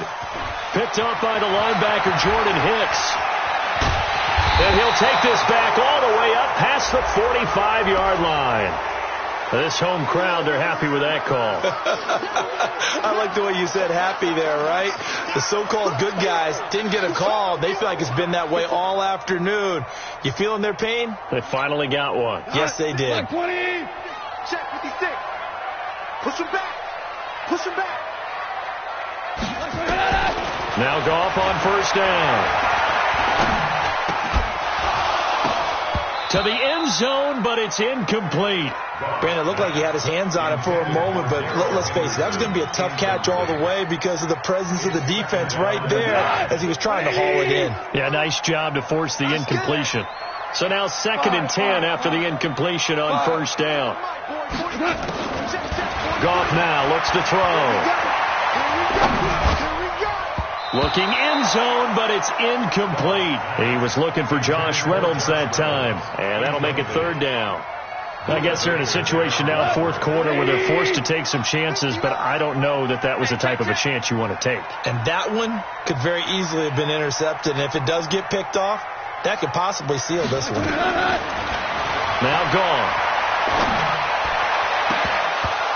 Picked up by the linebacker, Jordan Hicks. And he'll take this back all the way up past the 45-yard line. This home crowd, they're happy with that call. I like the way you said happy there, right? The so-called good guys didn't get a call. They feel like it's been that way all afternoon. You feeling their pain? They finally got one. Yes, they did. 20. Check 56. Push him back. Push him back. Now Goff on 1st down. To the end zone, but it's incomplete. Brandon, it looked like he had his hands on it for a moment, but let's face it, that was going to be a tough catch all the way because of the presence of the defense right there as he was trying to haul it in. Yeah, nice job to force the incompletion. So now 2nd and 10 after the incompletion on 1st down. Goff now looks to throw. Looking end zone, but it's incomplete. He was looking for Josh Reynolds that time, and that'll make it 3rd down. I guess they're in a situation now in 4th quarter where they're forced to take some chances, but I don't know that that was the type of a chance you want to take. And that one could very easily have been intercepted, and if it does get picked off, that could possibly seal this one. Now gone.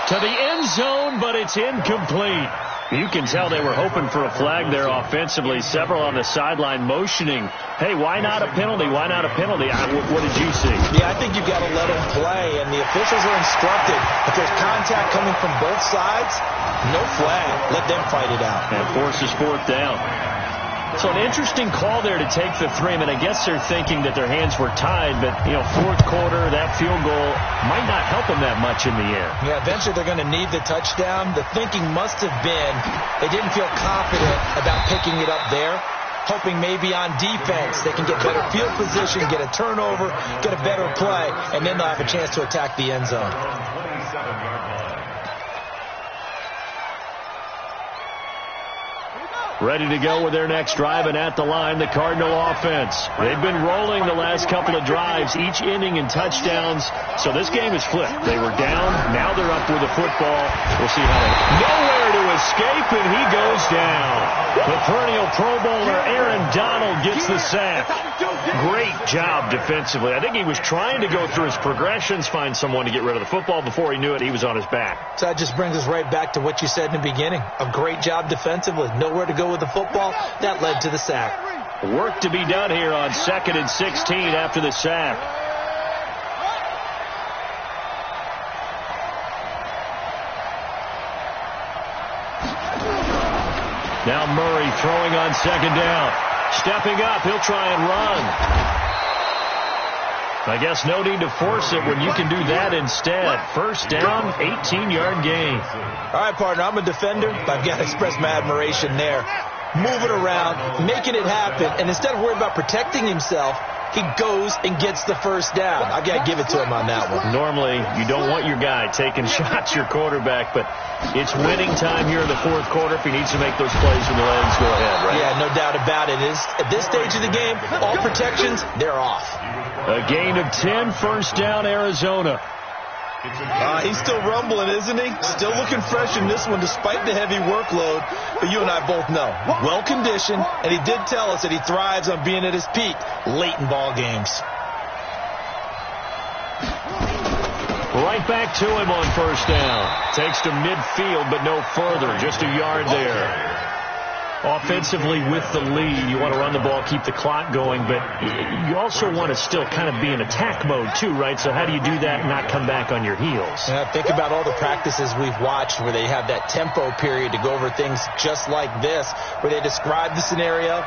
To the end zone, but it's incomplete. You can tell they were hoping for a flag there offensively. Several on the sideline motioning, hey, why not a penalty? Why not a penalty? What did you see? Yeah, I think you've got to let them play, and the officials are instructed. If there's contact coming from both sides, no flag. Let them fight it out. And forces 4th down. So an interesting call there to take the 3. I mean, I guess they're thinking that their hands were tied, but, 4th quarter, that field goal might not help them that much in the end. Yeah, eventually they're going to need the touchdown. The thinking must have been they didn't feel confident about picking it up there, hoping maybe on defense they can get better field position, get a turnover, get a better play, and then they'll have a chance to attack the end zone. Ready to go with their next drive, and at the line, the Cardinal offense. They've been rolling the last couple of drives, each inning in touchdowns, so this game is flipped. They were down, now they're up with the football. We'll see how they... Nowhere to escape, and he goes down. The perennial Pro Bowler Aaron Donald gets the sack. Great job defensively. I think he was trying to go through his progressions, find someone to get rid of the football. Before he knew it, he was on his back. So that just brings us right back to what you said in the beginning. A great job defensively. Nowhere to go with the football. That led to the sack. Work to be done here on 2nd and 16 after the sack. Now Murray throwing on 2nd down. Stepping up, he'll try and run. I guess no need to force it when you can do that instead. 1st down, 18-yard gain. All right, partner, I'm a defender, but I've got to express my admiration there. Moving around, making it happen, and instead of worrying about protecting himself, he goes and gets the 1st down. I've got to give it to him on that one. Normally, you don't want your guy taking shots, your quarterback, but it's winning time here in the 4th quarter if he needs to make those plays when the legs go ahead, right? Yeah, no doubt about it. At this stage of the game, all protections, they're off. A gain of 10, 1st down, Arizona. He's still rumbling, isn't he? Still looking fresh in this one despite the heavy workload. But you and I both know, well-conditioned, and he did tell us that he thrives on being at his peak late in ball games. Right back to him on 1st down. Takes to midfield, but no further. Just a yard there. Offensively with the lead, you want to run the ball, keep the clock going, but you also want to still kind of be in attack mode too, right? So how do you do that and not come back on your heels? Yeah, think about all the practices we've watched where they have that tempo period to go over things just like this, where they describe the scenario,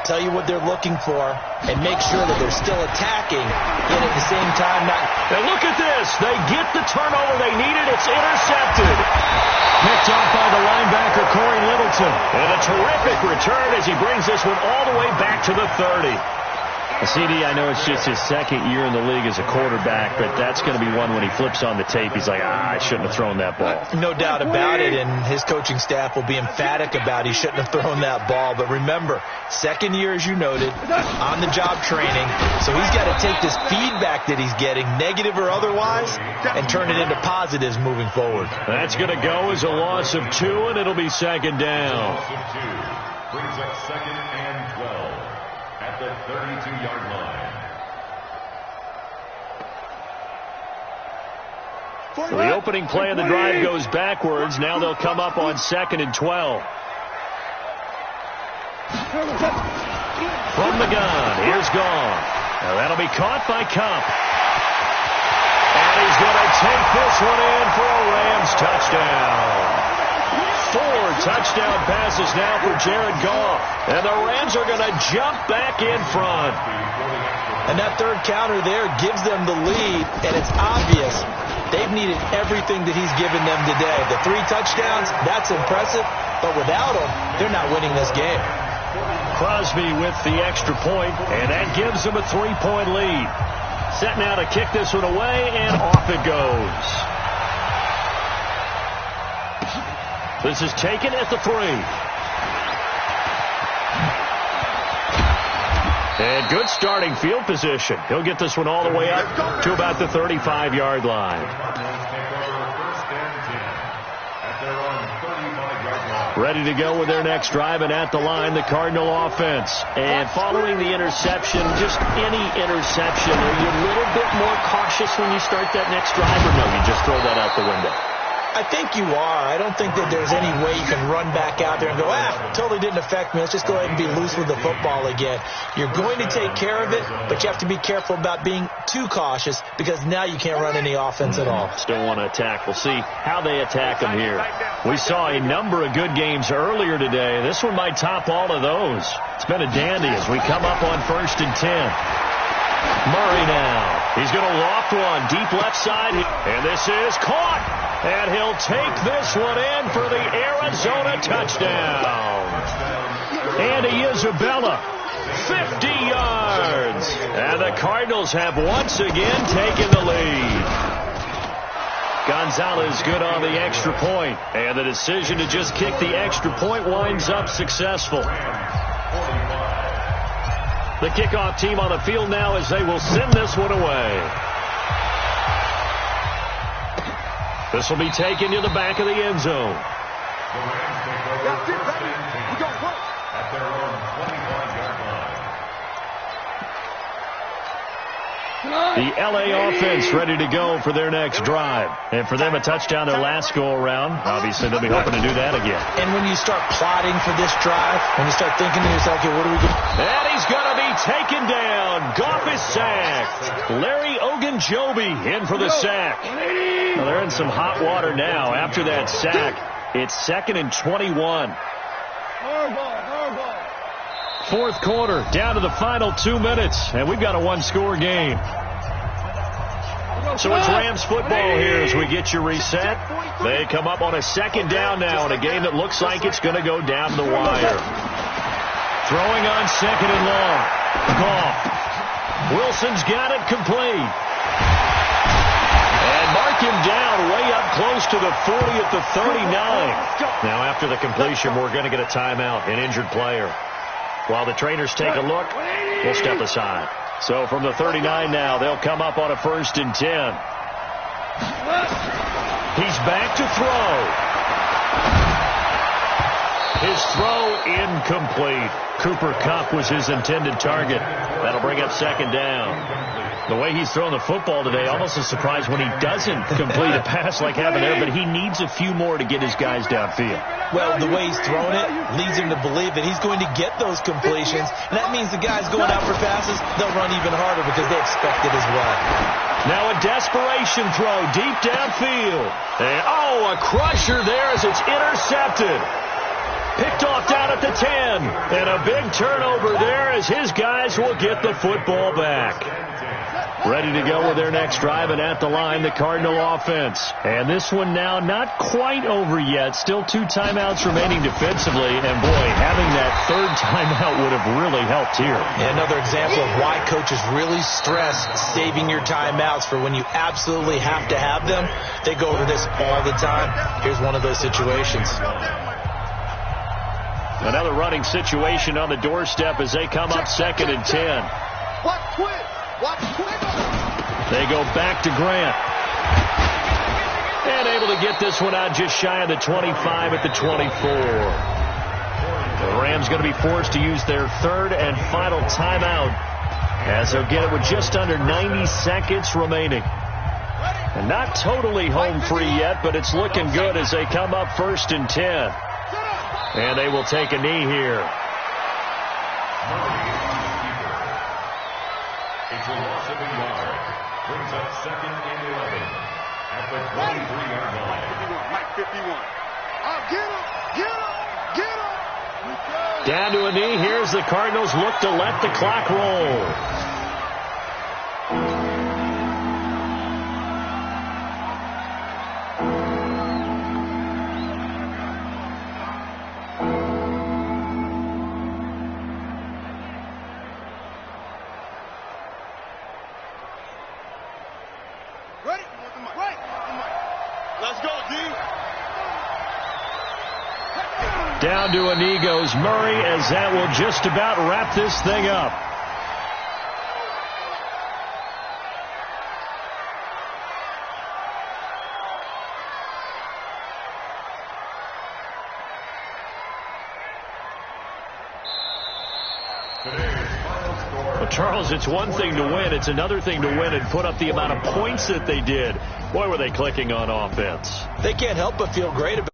tell you what they're looking for, and make sure that they're still attacking, yet at the same time not... And look at this. They get the turnover they needed. It's intercepted. Picked off by the linebacker, Corey Littleton. And a terrific return as he brings this one all the way back to the 30. CD, I know it's just his 2nd year in the league as a quarterback, but that's going to be one when he flips on the tape. He's like, I shouldn't have thrown that ball. No doubt about it, and his coaching staff will be emphatic about he shouldn't have thrown that ball. But remember, 2nd year, as you noted, on-the-job training, so he's got to take this feedback that he's getting, negative or otherwise, and turn it into positives moving forward. That's going to go as a loss of 2, and it'll be 2nd down. Brings up 2nd and 12 at the 32-yard line. So the opening play of the drive goes backwards. Now they'll come up on 2nd and 12. From the gun, here's Gone. Now that'll be caught by Cup. And he's going to take this one in for a Rams touchdown. 4 touchdown passes now for Jared Goff. And the Rams are going to jump back in front. And that 3rd counter there gives them the lead, and it's obvious they've needed everything that he's given them today. The 3 touchdowns, that's impressive, but without him, they're not winning this game. Crosby with the extra point, and that gives them a 3-point lead. Set now to kick this one away, and off it goes. This is taken at the 3. And good starting field position. He'll get this one all the way up to about the 35-yard line. Ready to go with their next drive, and at the line, the Cardinal offense. And following the interception, just any interception, are you a little bit more cautious when you start that next drive, or no, you just throw that out the window? I think you are. I don't think that there's any way you can run back out there and go, totally didn't affect me. Let's just go ahead and be loose with the football again. You're going to take care of it, but you have to be careful about being too cautious because now you can't run any offense at all. Still want to attack. We'll see how they attack them here. We saw a number of good games earlier today. This one might top all of those. It's been a dandy as we come up on 1st and 10. Murray now. He's going to loft one deep left side. And this is caught. And he'll take this one in for the Arizona touchdown. Andy Isabella, 50 yards. And the Cardinals have once again taken the lead. Gonzalez good on the extra point. And the decision to just kick the extra point winds up successful. The kickoff team on the field now as they will send this one away. This will be taken to the back of the end zone. That's it, baby. We got work. At their own 25-yard line. The LA offense ready to go for their next drive. And for them, a touchdown their last go-around. Obviously, they'll be hoping to do that again. And when you start plotting for this drive, when you start thinking to yourself, okay, what are we doing? And he's going to be taken down. Goff is sacked. Larry Ogunjobi in for the sack. Well, they're in some hot water now after that sack. It's 2nd and 21. Fourth quarter, down to the final 2 minutes, and we've got a one-score game. So it's Rams football here as we get you reset. They come up on a 2nd down now in a game that looks like it's going to go down the wire. Throwing on 2nd and long. Goff. Wilson's got it complete. And mark him down way up close to the 40 at the 39. Now after the completion, we're going to get a timeout, an injured player. While the trainers take a look, we'll step aside. So from the 39 now, they'll come up on a 1st and 10. He's back to throw. His throw incomplete. Cooper Kupp was his intended target. That'll bring up 2nd down. The way he's throwing the football today, almost a surprise when he doesn't complete a pass like having there, but he needs a few more to get his guys downfield. Well, the way he's throwing it leads him to believe that he's going to get those completions, and that means the guys going out for passes, they'll run even harder because they expect it as well. Now a desperation throw deep downfield. And, a crusher there as it's intercepted. Picked off down at the 10. And a big turnover there as his guys will get the football back. Ready to go with their next drive, and at the line, the Cardinal offense. And this one now not quite over yet. Still 2 timeouts remaining defensively. And, boy, having that 3rd timeout would have really helped here. And another example of why coaches really stress saving your timeouts for when you absolutely have to have them. They go over this all the time. Here's one of those situations. Another running situation on the doorstep as they come up 2nd and 10. Watch quick. Watch quick. They go back to Grant. And able to get this one out just shy of the 25 at the 24. The Rams going to be forced to use their 3rd and final timeout as they'll get it with just under 90 seconds remaining. And not totally home free yet, but it's looking good as they come up 1st and 10. And they will take a knee here. It's a loss of a yard. Brings up 2nd and 11 at the 23-yard line. 51. Get him. Down to a knee. Here's the Cardinals look to let the clock roll. Down to a knee goes Murray as that will just about wrap this thing up. Well, Charles, it's one thing to win. It's another thing to win and put up the amount of points that they did. Boy, were they clicking on offense. They can't help but feel great about it.